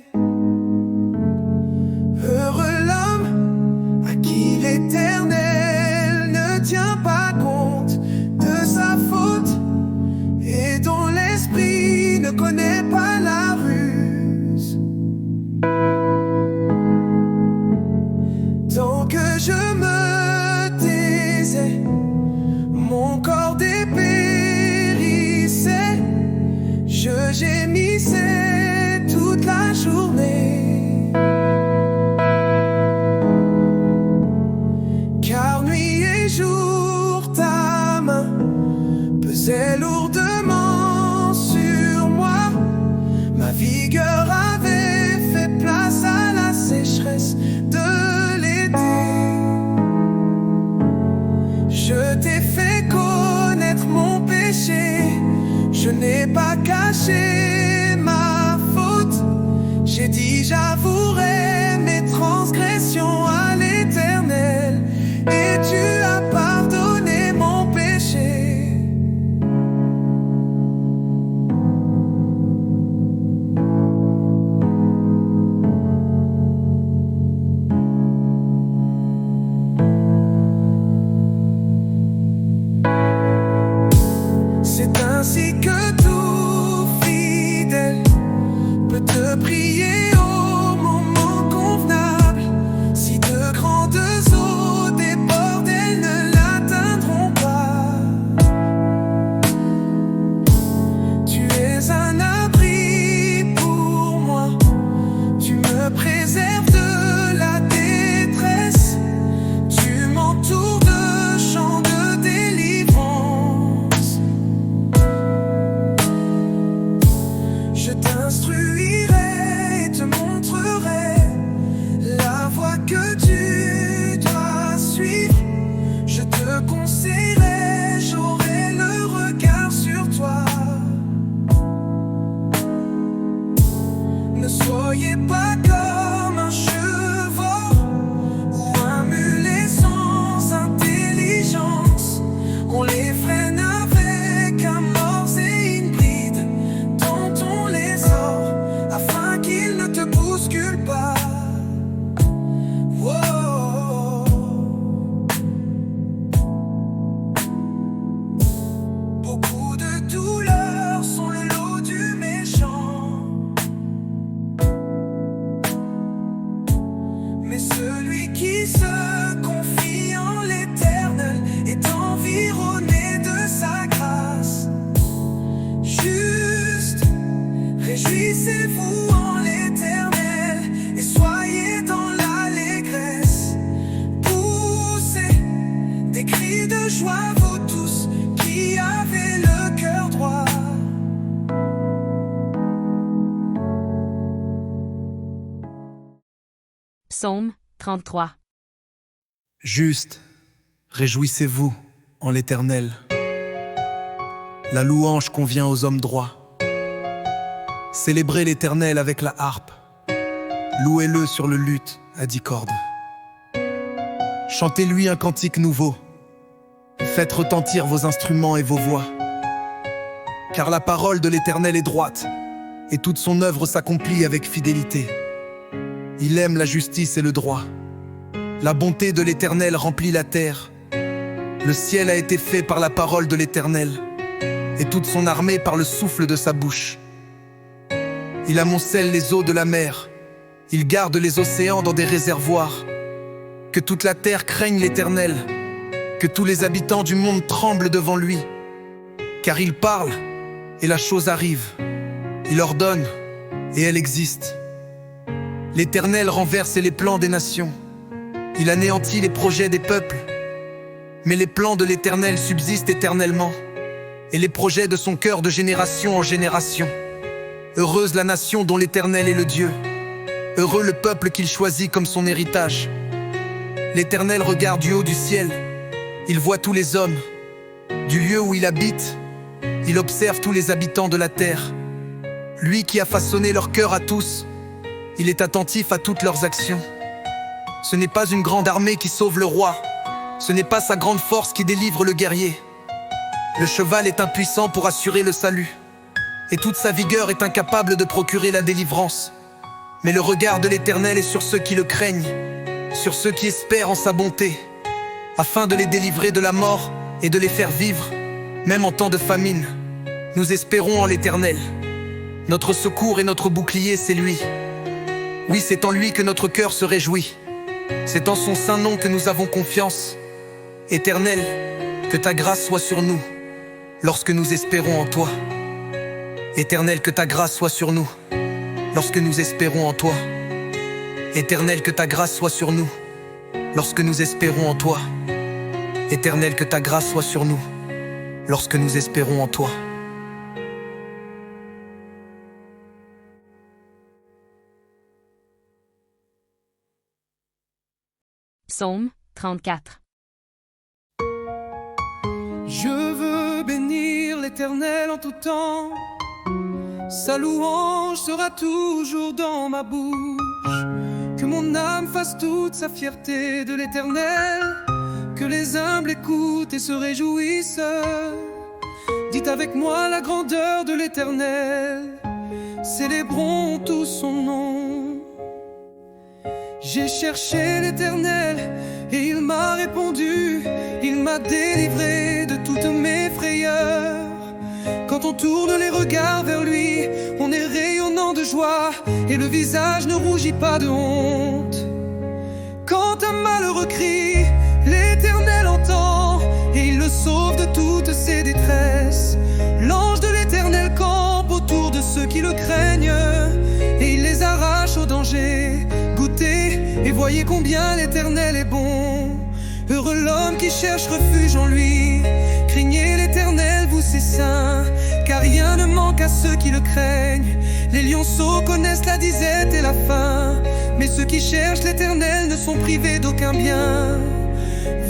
Heureux l'homme à qui l'Éternel ne tient pas compte de sa faute et dont l'esprit ne connaît pas la ruse. Tant que je me taisais, mon corps dépérissait. Je gémissais toute la journée. Car nuit et jour, ta main pesait lourdement sur moi. Ma vigueur avait fait place à la sécheresse de je t'ai fait connaître mon péché, je n'ai pas caché ma faute. J'ai dit j'avouerai mes transgressions à l'Éternel, et tu as pardonné mon péché. C'est ainsi que tout fidèle peut te prier au moment Psaume 33. Juste, réjouissez-vous en l'Éternel. La louange convient aux hommes droits. Célébrez l'Éternel avec la harpe. Louez-le sur le luth à 10 cordes. Chantez-lui un cantique nouveau. Faites retentir vos instruments et vos voix. Car la parole de l'Éternel est droite, et toute son œuvre s'accomplit avec fidélité. Il aime la justice et le droit. La bonté de l'Éternel remplit la terre. Le ciel a été fait par la parole de l'Éternel, et toute son armée par le souffle de sa bouche. Il amoncelle les eaux de la mer. Il garde les océans dans des réservoirs. Que toute la terre craigne l'Éternel, que tous les habitants du monde tremblent devant lui. Car il parle, et la chose arrive. Il ordonne, et elle existe. L'Éternel renverse les plans des nations. Il anéantit les projets des peuples. Mais les plans de l'Éternel subsistent éternellement, et les projets de son cœur de génération en génération. Heureuse la nation dont l'Éternel est le Dieu. Heureux le peuple qu'il choisit comme son héritage. L'Éternel regarde du haut du ciel. Il voit tous les hommes. Du lieu où il habite, il observe tous les habitants de la terre. Lui qui a façonné leur cœur à tous, il est attentif à toutes leurs actions. Ce n'est pas une grande armée qui sauve le roi. Ce n'est pas sa grande force qui délivre le guerrier. Le cheval est impuissant pour assurer le salut, et toute sa vigueur est incapable de procurer la délivrance. Mais le regard de l'Éternel est sur ceux qui le craignent, sur ceux qui espèrent en sa bonté, afin de les délivrer de la mort et de les faire vivre, même en temps de famine. Nous espérons en l'Éternel. Notre secours et notre bouclier, c'est lui. Oui, c'est en lui que notre cœur se réjouit. C'est en son saint nom que nous avons confiance. Éternel, que ta grâce soit sur nous, lorsque nous espérons en toi. Éternel, que ta grâce soit sur nous, lorsque nous espérons en toi. Éternel, que ta grâce soit sur nous, lorsque nous espérons en toi. Éternel, que ta grâce soit sur nous, lorsque nous espérons en toi. Psaume 34. Je veux bénir l'Éternel en tout temps. Sa louange sera toujours dans ma bouche. Que mon âme fasse toute sa fierté de l'Éternel. Que les humbles écoutent et se réjouissent. Dites avec moi la grandeur de l'Éternel. Célébrons tous son nom. J'ai cherché l'Éternel et il m'a répondu. Il m'a délivré de toutes mes frayeurs. Quand on tourne les regards vers lui, on est rayonnant de joie et le visage ne rougit pas de honte. Quand un malheureux crie, l'Éternel entend et il le sauve de toutes ses détresses. L'ange de l'Éternel campe autour de ceux qui le craignent et il les arrache au danger. Goûtez et voyez combien l'Éternel est bon. Heureux l'homme qui cherche refuge en lui. Craignez l'Éternel, vous ses saints, car rien ne manque à ceux qui le craignent. Les lionceaux connaissent la disette et la faim, mais ceux qui cherchent l'Éternel ne sont privés d'aucun bien.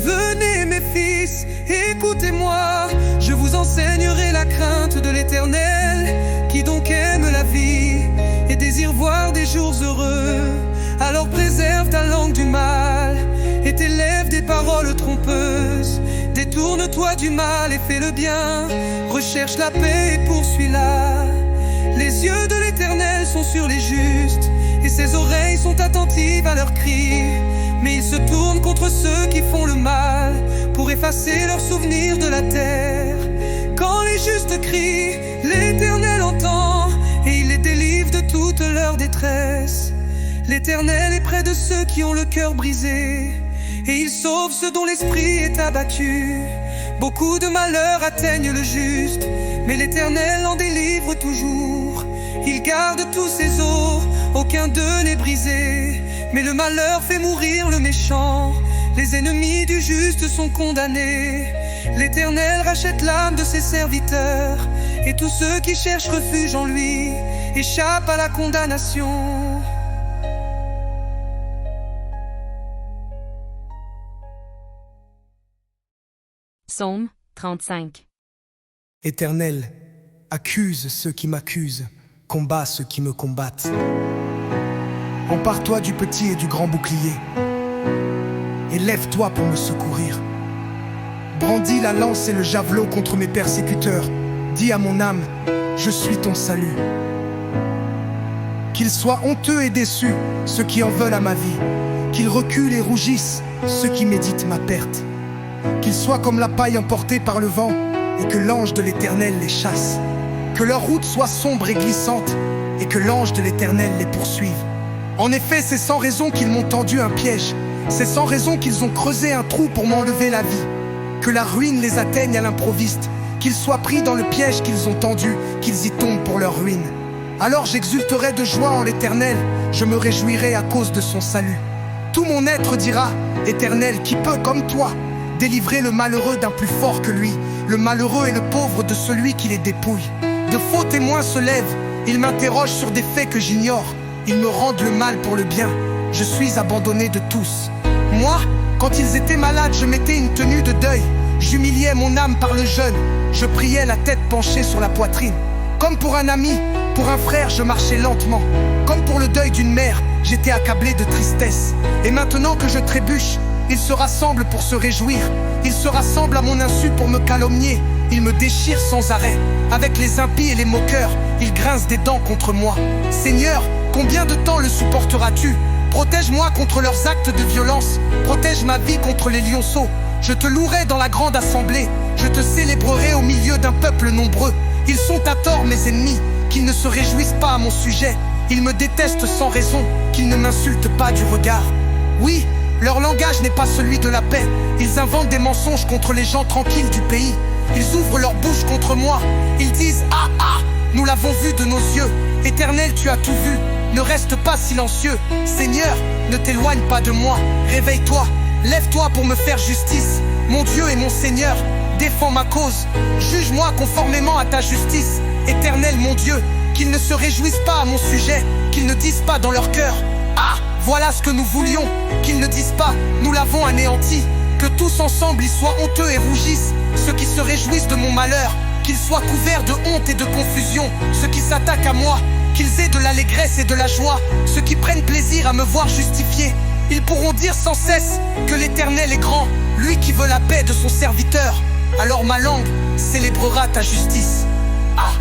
Venez mes fils, écoutez-moi, je vous enseignerai la crainte de l'Éternel. Qui donc aime la vie et désire voir des jours heureux, alors préserve ta langue du mal et tes lèvres des paroles trompeuses. Détourne-toi du mal et fais le bien, recherche la paix et poursuis-la. Les yeux de l'Éternel sont sur les justes et ses oreilles sont attentives à leurs cris. Mais il se tourne contre ceux qui font le mal pour effacer leurs souvenirs de la terre. Quand les justes crient, l'Éternel entend et il les délivre de toute leur détresse. L'Éternel est près de ceux qui ont le cœur brisé et il sauve ceux dont l'esprit est abattu. Beaucoup de malheurs atteignent le juste, mais l'Éternel en délivre toujours. Il garde tous ses os, aucun d'eux n'est brisé, mais le malheur fait mourir le méchant. Les ennemis du juste sont condamnés. L'Éternel rachète l'âme de ses serviteurs, et tous ceux qui cherchent refuge en lui échappent à la condamnation. Psaume 35. Éternel, accuse ceux qui m'accusent, combat ceux qui me combattent. Empare-toi du petit et du grand bouclier, et lève-toi pour me secourir. Brandis la lance et le javelot contre mes persécuteurs. Dis à mon âme, je suis ton salut. Qu'ils soient honteux et déçus, ceux qui en veulent à ma vie. Qu'ils reculent et rougissent, ceux qui méditent ma perte. Qu'ils soient comme la paille emportée par le vent, et que l'ange de l'Éternel les chasse. Que leur route soit sombre et glissante, et que l'ange de l'Éternel les poursuive. En effet, c'est sans raison qu'ils m'ont tendu un piège. C'est sans raison qu'ils ont creusé un trou pour m'enlever la vie. Que la ruine les atteigne à l'improviste, qu'ils soient pris dans le piège qu'ils ont tendu, qu'ils y tombent pour leur ruine. Alors j'exulterai de joie en l'Éternel, je me réjouirai à cause de son salut. Tout mon être dira, Éternel, qui peut comme toi délivrer le malheureux d'un plus fort que lui, le malheureux et le pauvre de celui qui les dépouille. De faux témoins se lèvent, ils m'interrogent sur des faits que j'ignore. Ils me rendent le mal pour le bien, je suis abandonné de tous. Moi, quand ils étaient malades, je mettais une tenue de deuil. J'humiliais mon âme par le jeûne, je priais la tête penchée sur la poitrine. Comme pour un ami, pour un frère, je marchais lentement. Comme pour le deuil d'une mère, j'étais accablé de tristesse. Et maintenant que je trébuche, ils se rassemblent pour se réjouir. Ils se rassemblent à mon insu pour me calomnier. Ils me déchirent sans arrêt. Avec les impies et les moqueurs, ils grincent des dents contre moi. Seigneur, combien de temps le supporteras-tu? Protège-moi contre leurs actes de violence. Protège ma vie contre les lionceaux. Je te louerai dans la grande assemblée. Je te célébrerai au milieu d'un peuple nombreux. Ils sont à tort mes ennemis, qu'ils ne se réjouissent pas à mon sujet. Ils me détestent sans raison, qu'ils ne m'insultent pas du regard. Oui, leur langage n'est pas celui de la paix. Ils inventent des mensonges contre les gens tranquilles du pays. Ils ouvrent leur bouche contre moi. Ils disent « Ah, ah, nous l'avons vu de nos yeux. Éternel, tu as tout vu. Ne reste pas silencieux. Seigneur, ne t'éloigne pas de moi. Réveille-toi, lève-toi pour me faire justice. Mon Dieu et mon Seigneur, défends ma cause. Juge-moi conformément à ta justice. Éternel, mon Dieu, qu'ils ne se réjouissent pas à mon sujet. Qu'ils ne disent pas dans leur cœur « Ah, voilà ce que nous voulions ». Qu'ils ne disent pas « Nous l'avons anéanti ». Que tous ensemble ils soient honteux et rougissent, ceux qui se réjouissent de mon malheur. Qu'ils soient couverts de honte et de confusion, ceux qui s'attaquent à moi. Qu'ils aient de l'allégresse et de la joie, ceux qui prennent plaisir à me voir justifié. Ils pourront dire sans cesse que l'Éternel est grand, lui qui veut la paix de son serviteur. Alors ma langue célébrera ta justice. Ah.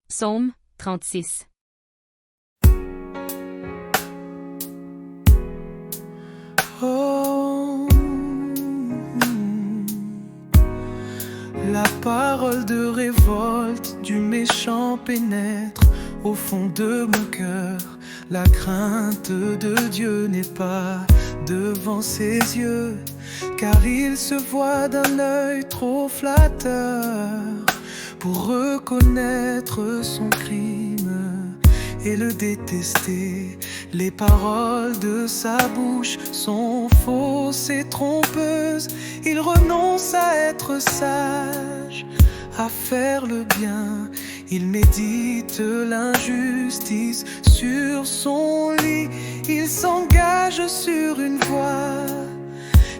Psaume 36. Oh, la parole de révolte du méchant pénètre au fond de mon cœur. La crainte de Dieu n'est pas devant ses yeux, car il se voit d'un œil trop flatteur pour reconnaître son crime et le détester. Les paroles de sa bouche sont fausses et trompeuses. Il renonce à être sage, à faire le bien. Il médite l'injustice sur son lit. Il s'engage sur une voie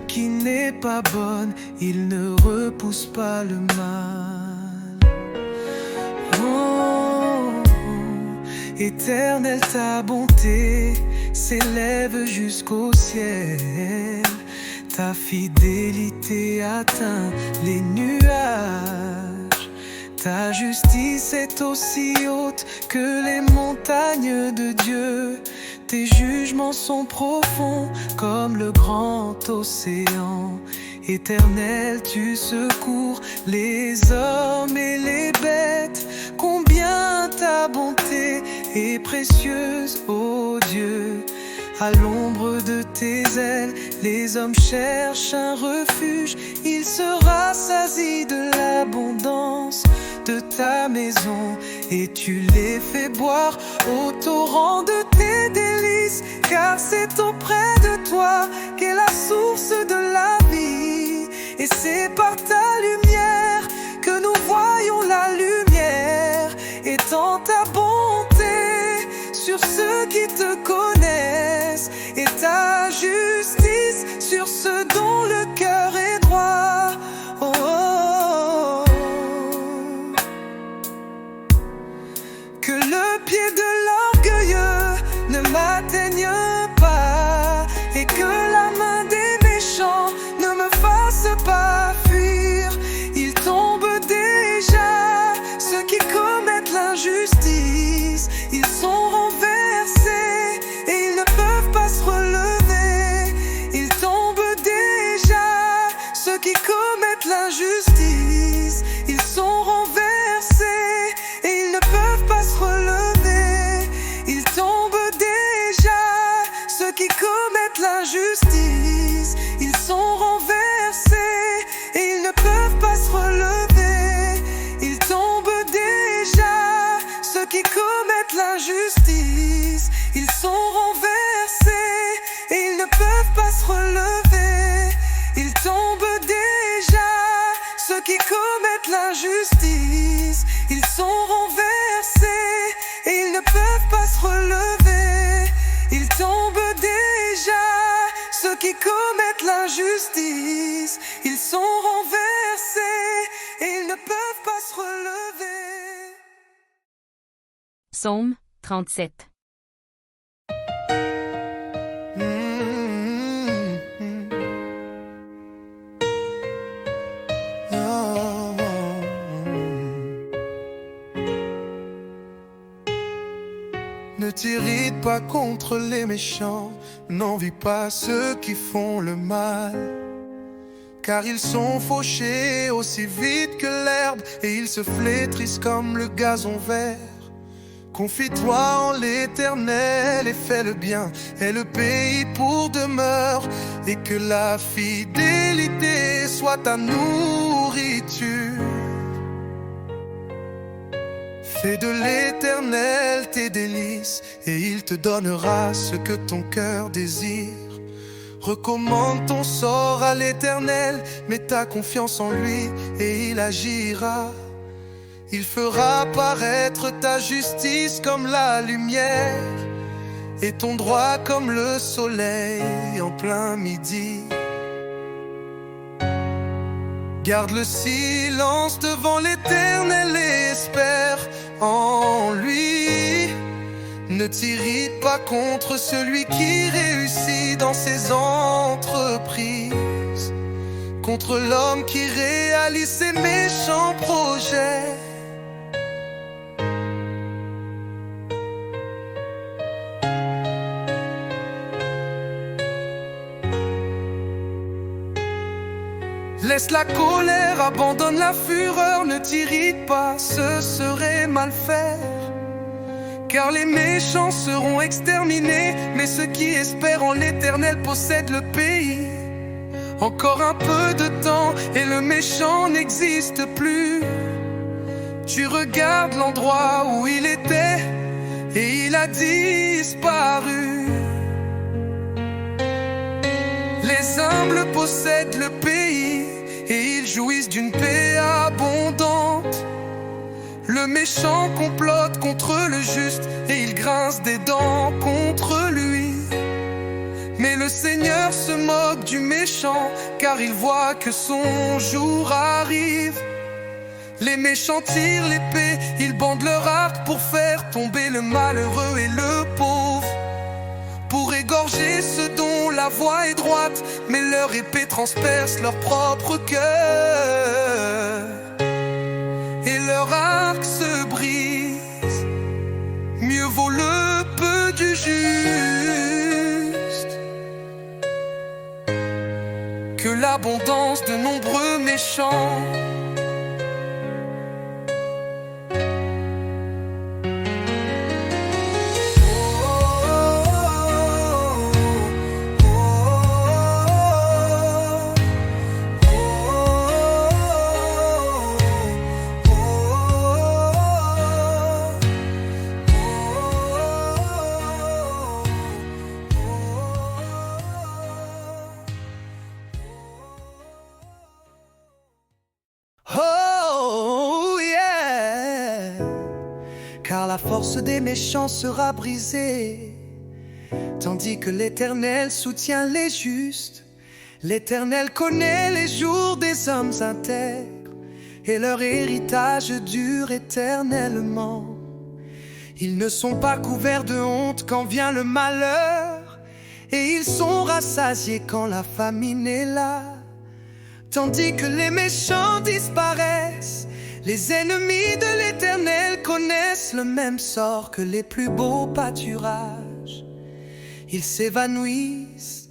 qui n'est pas bonne. Il ne repousse pas le mal. Éternel, ta bonté s'élève jusqu'au ciel. Ta fidélité atteint les nuages. Ta justice est aussi haute que les montagnes de Dieu. Tes jugements sont profonds comme le grand océan. Éternel, tu secours les hommes et les bêtes. Combien ta bonté est précieuse, ô Dieu. À l'ombre de tes ailes, les hommes cherchent un refuge. Ils se rassasient de l'abondance de ta maison, et tu les fais boire au torrent de tes délices. Car c'est auprès de toi qu'est la source de la vie. Et c'est par ta lumière que nous voyons la lumière. Et dans ta bonté sur ceux qui te connaissent. Et ta justice sur ceux dont le cœur est droit. Oh, oh, oh. Que le pied de l'orgueilleux ne m'atteigne pas. Et que la main des méchants ne me fasse pas fuir. Ils tombent déjà, ceux qui commettent l'injustice. Ils sont renversés et ils ne peuvent pas se relever. Ils tombent déjà, ceux qui commettent l'injustice. Ils sont renversés et ils ne peuvent pas se relever. Ils tombent déjà, ceux qui commettent l'injustice. Ils sont renversés et ils ne peuvent pas se relever. Ils tombent déjà, ceux qui commettent l'injustice. Ils sont renversés et ils ne peuvent pas se relever. Ils tombent déjà, ceux qui commettent l'injustice. Ils sont renversés et ils ne peuvent pas se relever. Ils tombent déjà, ceux qui commettent l'injustice. Ils sont renversés et ils ne peuvent pas se relever. Psaume 37. Ne t'irrite pas contre les méchants, n'envie pas ceux qui font le mal. Car ils sont fauchés aussi vite que l'herbe, et ils se flétrissent comme le gazon vert. Confie-toi en l'Éternel et fais le bien, et le pays pour demeure, et que la fidélité soit ta nourriture. Fais de l'Éternel tes délices, et il te donnera ce que ton cœur désire. Recommande ton sort à l'Éternel, mets ta confiance en lui, et il agira. Il fera paraître ta justice comme la lumière, et ton droit comme le soleil en plein midi. Garde le silence devant l'Éternel et espère en lui. Ne t'irrite pas contre celui qui réussit dans ses entreprises, contre l'homme qui réalise ses méchants projets. Laisse la colère, abandonne la fureur, ne t'irrite pas, ce serait mal faire. Car les méchants seront exterminés, mais ceux qui espèrent en l'Éternel possèdent le pays. Encore un peu de temps et le méchant n'existe plus. Tu regardes l'endroit où il était et il a disparu. Les humbles possèdent le pays et ils jouissent d'une paix abondante. Le méchant complote contre le juste et il grince des dents contre lui. Mais le Seigneur se moque du méchant, car il voit que son jour arrive. Les méchants tirent l'épée, ils bandent leur arc pour faire tomber le malheureux et le pauvre, pour égorger ceux dont la voie est droite, mais leur épée transperce leur propre cœur, et leur arc se brise. Mieux vaut le peu du juste que l'abondance de nombreux méchants. la force des méchants sera brisée. Tandis que l'Éternel soutient les justes, l'Éternel connaît les jours des hommes intègres, et leur héritage dure éternellement. Ils ne sont pas couverts de honte quand vient le malheur, et ils sont rassasiés quand la famine est là. Tandis que les méchants disparaissent, les ennemis de l'Éternel connaissent le même sort que les plus beaux pâturages. Ils s'évanouissent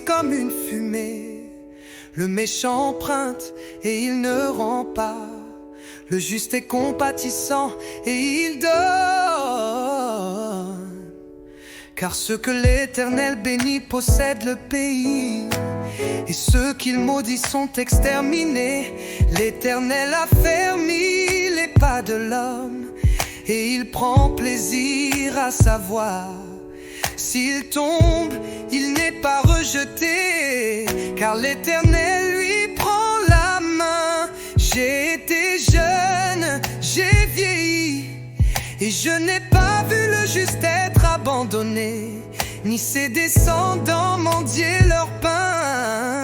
comme une fumée. Le méchant emprunte et il ne rend pas. Le juste est compatissant et il donne. Car ceux que l'Éternel bénit possèdent le pays, et ceux qu'il maudit sont exterminés. L'Éternel a fermi les pas de l'homme, et il prend plaisir à savoir. S'il tombe, il n'est pas rejeté, car l'Éternel lui prend la main. J'ai été jeune, j'ai vieilli, et je n'ai pas vu le juste être abandonné, ni ses descendants mendier leur pain.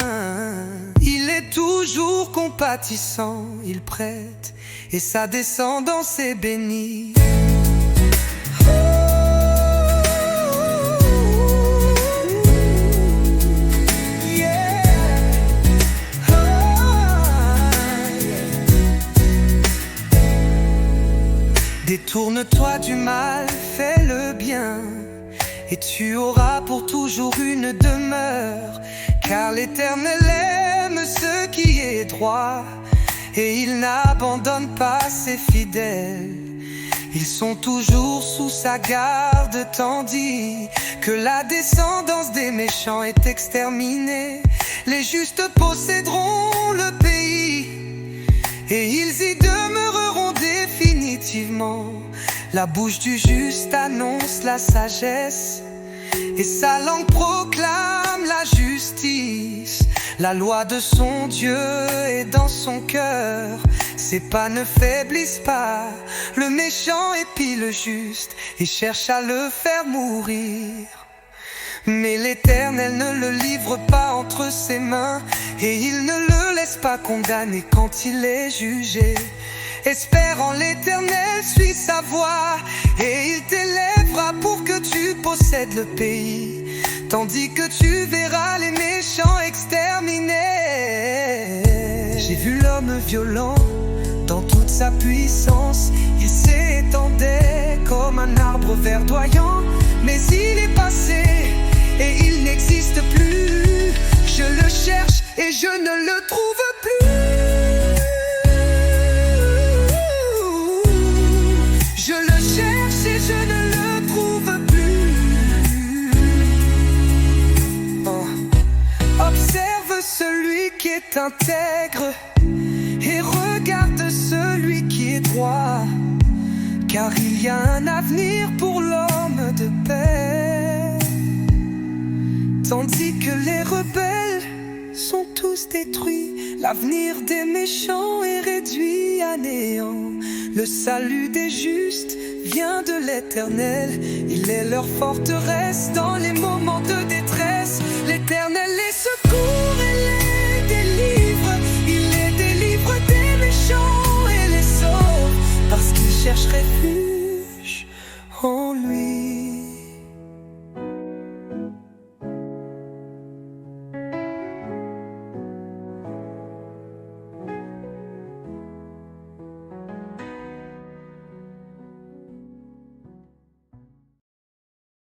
Il est toujours compatissant, il prête, et sa descendance est bénie. Détourne-toi du mal, fais le bien, et tu auras pour toujours une demeure. Car l'Éternel aime ce qui est droit, et il n'abandonne pas ses fidèles. Ils sont toujours sous sa garde, tandis que la descendance des méchants est exterminée. Les justes posséderont le pays, et ils y demeureront définitivement. La bouche du juste annonce la sagesse, et sa langue proclame la justice. La loi de son Dieu est dans son cœur, ses pas ne faiblissent pas. Le méchant épie le juste et cherche à le faire mourir. Mais l'Éternel ne le livre pas entre ses mains, et il ne le laisse pas condamner quand il est jugé. Espère en l'Éternel, suis sa voix, et il t'élèvera pour que tu possèdes le pays, tandis que tu verras les méchants exterminés. J'ai vu l'homme violent dans toute sa puissance, il s'étendait comme un arbre verdoyant, mais il est passé et il n'existe plus. Je le cherche et je ne le trouve plus. Je le cherche et je ne le trouve plus. Oh. Observe celui qui est intègre et regarde celui qui est droit, car il y a un avenir pour l'homme de paix. Tandis que les rebelles sont tous détruits, l'avenir des méchants est réduit à néant. Le salut des justes vient de l'Éternel, il est leur forteresse dans les moments de détresse. L'Éternel les secourt et les délivre, il les délivre des méchants et les sauve, parce qu'ils cherchent refuge en lui.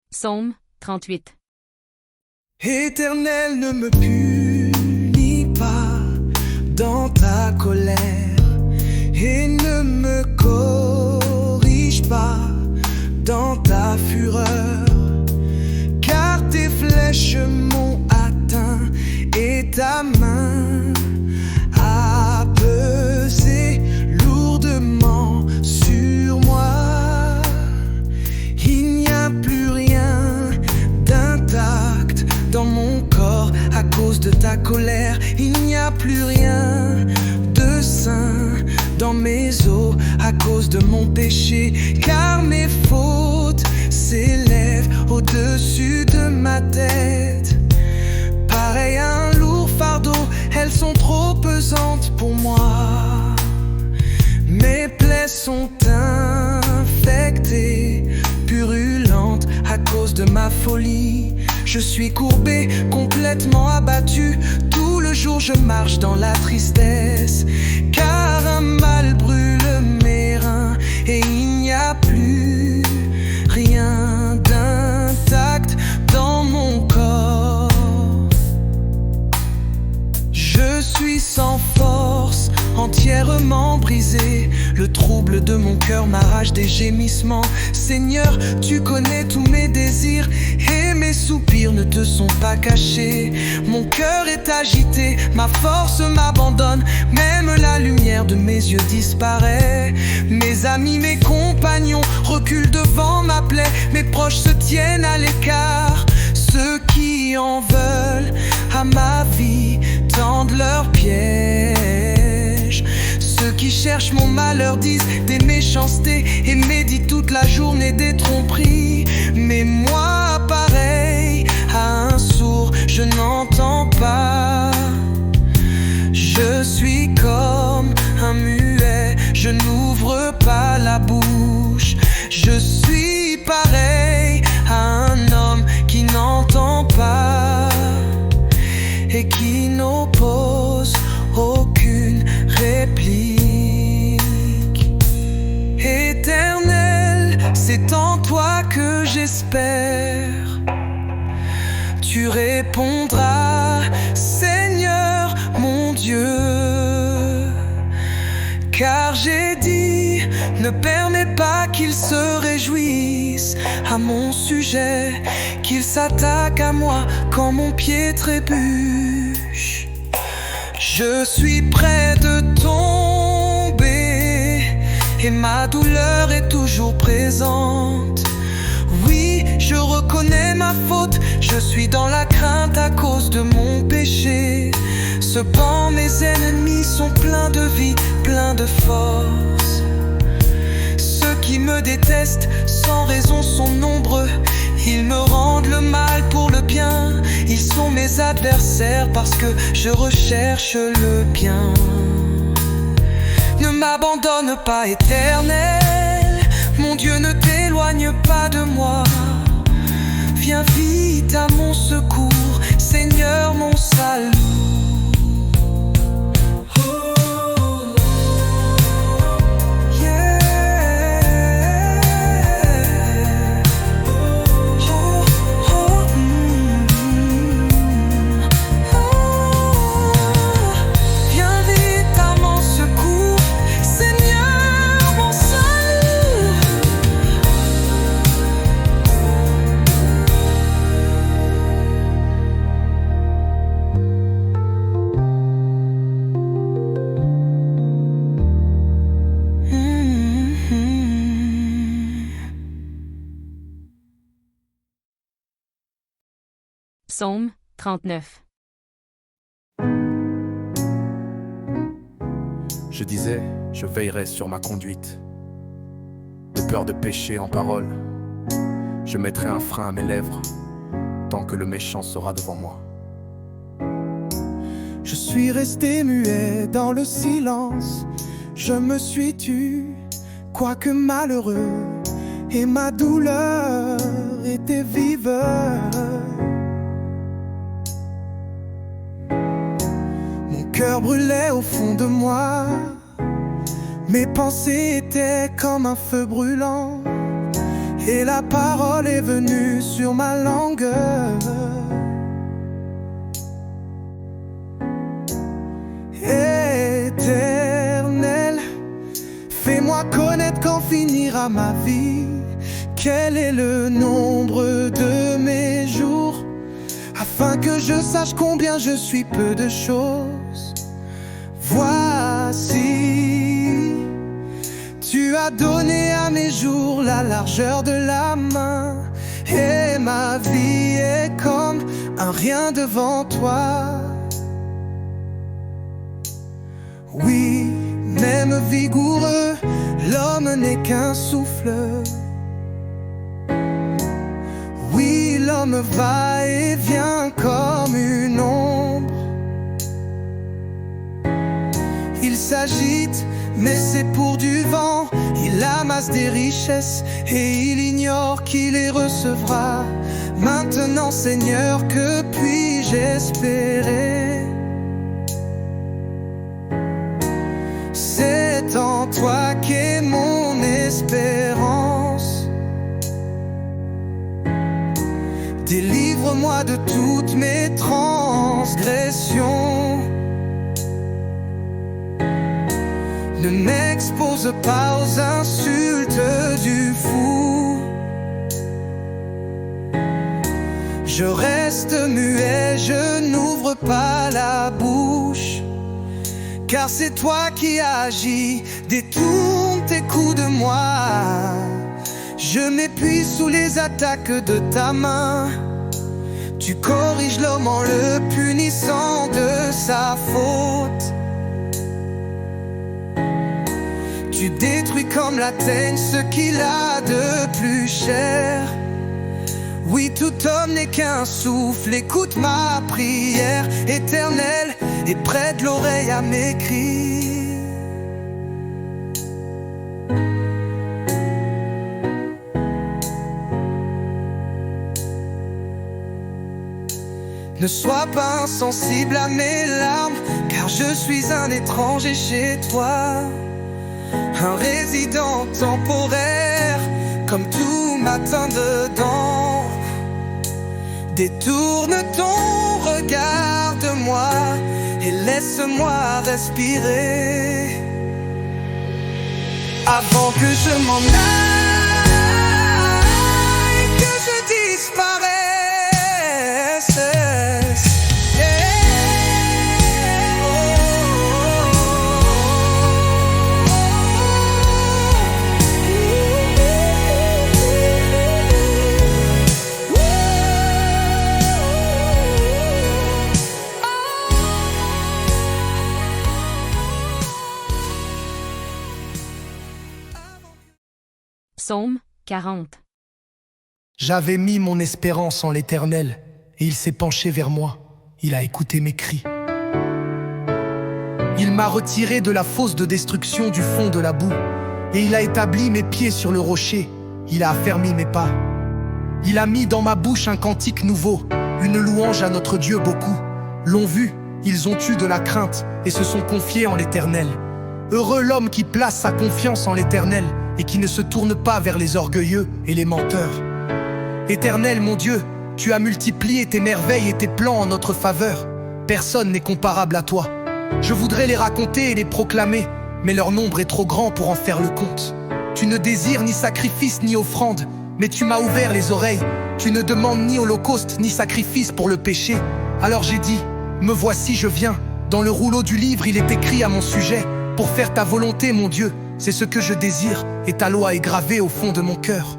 Psaume 38. Éternel, ne me punis pas dans ta colère, et ne me corrige pas dans ta fureur, car tes flèches m'ont atteint et ta main a pesé lourdement sur moi. Il n'y a plus rien d'intact dans mon corps à cause de ta colère. Il n'y a plus rien de sain dans mes os à cause de mon péché, car mes fautes s'élèvent au-dessus de ma tête. Pareil à un lourd fardeau, elles sont trop pesantes pour moi. Mes plaies sont infectées, purulentes à cause de ma folie. Je suis courbé, complètement abattu. Tout le jour je marche dans la tristesse, car un mal brûle mes reins et il n'y a plus rien d'intact dans mon corps. Je suis sans force, entièrement brisé. Le trouble de mon cœur m'arrache des gémissements. Seigneur, tu connais tous mes désirs et mes soupirs ne te sont pas cachés. Mon cœur est agité, ma force m'abandonne, même la lumière de mes yeux disparaît. Mes amis, mes compagnons reculent devant ma plaie, mes proches se tiennent à l'écart. Ceux qui en veulent à ma vie tendent leurs pièges. Ceux qui cherchent mon malheur disent des méchancetés et méditent toute la journée des tromperies. Mais moi, pareil à un sourd, je n'entends pas. Je suis comme un muet, je n'ouvre pas la bouche. Je suis pareil à un homme qui n'entend pas et qui n'oppose aucune réplique. Éternel, c'est en toi que j'espère. Tu répondras, Seigneur mon Dieu. Car j'ai dit, ne permets pas qu'il se réjouisse à mon sujet, qu'il s'attaque à moi quand mon pied trébuche. Je suis près de tomber et ma douleur est toujours présente. Oui, je reconnais ma faute, je suis dans la crainte à cause de mon péché. Cependant mes ennemis sont pleins de vie, pleins de force. Ceux qui me détestent sans raison sont nombreux. Ils me rendent le mal pour le bien. Ils sont mes adversaires parce que je recherche le bien. Ne m'abandonne pas, Éternel. Mon Dieu, ne t'éloigne pas de moi. Viens vite à mon secours, Seigneur mon salut. Psaume 39. Je disais, je veillerai sur ma conduite. De peur de pécher en parole, je mettrai un frein à mes lèvres, tant que le méchant sera devant moi. Je suis resté muet dans le silence, je me suis tu, quoique malheureux, et ma douleur était vive. Mon cœur brûlait au fond de moi, mes pensées étaient comme un feu brûlant, et la parole est venue sur ma langue. Éternel, fais-moi connaître quand finira ma vie. Quel est le nombre de mes jours, afin que je sache combien je suis peu de choses. Voici, tu as donné à mes jours la largeur de la main, et ma vie est comme un rien devant toi. Oui, même vigoureux, n'est qu'un souffle. Oui, l'homme va et vient comme une ombre. Il s'agite, mais c'est pour du vent. Il amasse des richesses et il ignore qui les recevra. Maintenant, Seigneur, que puis-je espérer? C'est en toi qu'est mon espérance. Délivre-moi de toutes mes transgressions. Ne m'expose pas aux insultes du fou. Je reste muet, je n'ouvre pas la bouche. Car c'est toi qui agis, détourne tes coups de moi. Je m'épuise sous les attaques de ta main. Tu corriges l'homme en le punissant de sa faute. Tu détruis comme la teigne ce qu'il a de plus cher. Oui, tout homme n'est qu'un souffle, écoute ma prière. Éternel, et prête l'oreille à mes cris. Ne sois pas insensible à mes larmes, car je suis un étranger chez toi. Un résident temporaire, comme tout matin dedans. Détourne ton regard de moi et laisse-moi respirer. Avant que je m'en aille, que je disparaisse. Psaume 40. J'avais mis mon espérance en l'Éternel, et il s'est penché vers moi. Il a écouté mes cris. Il m'a retiré de la fosse de destruction du fond de la boue, et il a établi mes pieds sur le rocher. Il a affermi mes pas. Il a mis dans ma bouche un cantique nouveau, une louange à notre Dieu. Beaucoup l'ont vu, ils ont eu de la crainte et se sont confiés en l'Éternel. Heureux l'homme qui place sa confiance en l'Éternel et qui ne se tourne pas vers les orgueilleux et les menteurs. Éternel mon Dieu, tu as multiplié tes merveilles et tes plans en notre faveur. Personne n'est comparable à toi. Je voudrais les raconter et les proclamer, mais leur nombre est trop grand pour en faire le compte. Tu ne désires ni sacrifice ni offrande, mais tu m'as ouvert les oreilles. Tu ne demandes ni holocauste ni sacrifice pour le péché. Alors j'ai dit, me voici, je viens. Dans le rouleau du livre, il est écrit à mon sujet, pour faire ta volonté, mon Dieu. C'est ce que je désire, et ta loi est gravée au fond de mon cœur.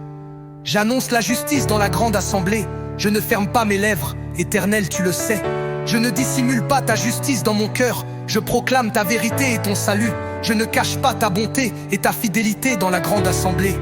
J'annonce la justice dans la grande assemblée. Je ne ferme pas mes lèvres, Éternel, tu le sais. Je ne dissimule pas ta justice dans mon cœur. Je proclame ta vérité et ton salut. Je ne cache pas ta bonté et ta fidélité dans la grande assemblée.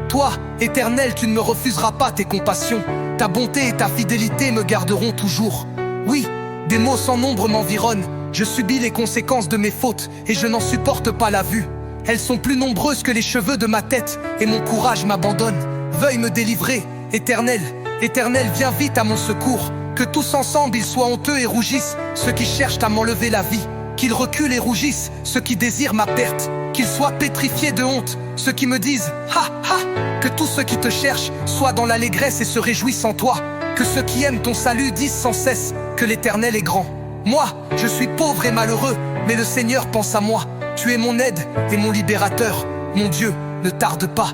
Toi, Éternel, tu ne me refuseras pas tes compassions. Ta bonté et ta fidélité me garderont toujours. Oui, des maux sans nombre m'environnent. Je subis les conséquences de mes fautes et je n'en supporte pas la vue. Elles sont plus nombreuses que les cheveux de ma tête et mon courage m'abandonne. Veuille me délivrer, Éternel. Éternel, viens vite à mon secours. Que tous ensemble ils soient honteux et rougissent, ceux qui cherchent à m'enlever la vie. Qu'ils reculent et rougissent, ceux qui désirent ma perte. Qu'ils soient pétrifiés de honte, ceux qui me disent « Ha ha !» Que tous ceux qui te cherchent soient dans l'allégresse et se réjouissent en toi. Que ceux qui aiment ton salut disent sans cesse que l'Éternel est grand. Moi, je suis pauvre et malheureux, mais le Seigneur pense à moi. Tu es mon aide et mon libérateur. Mon Dieu, ne tarde pas.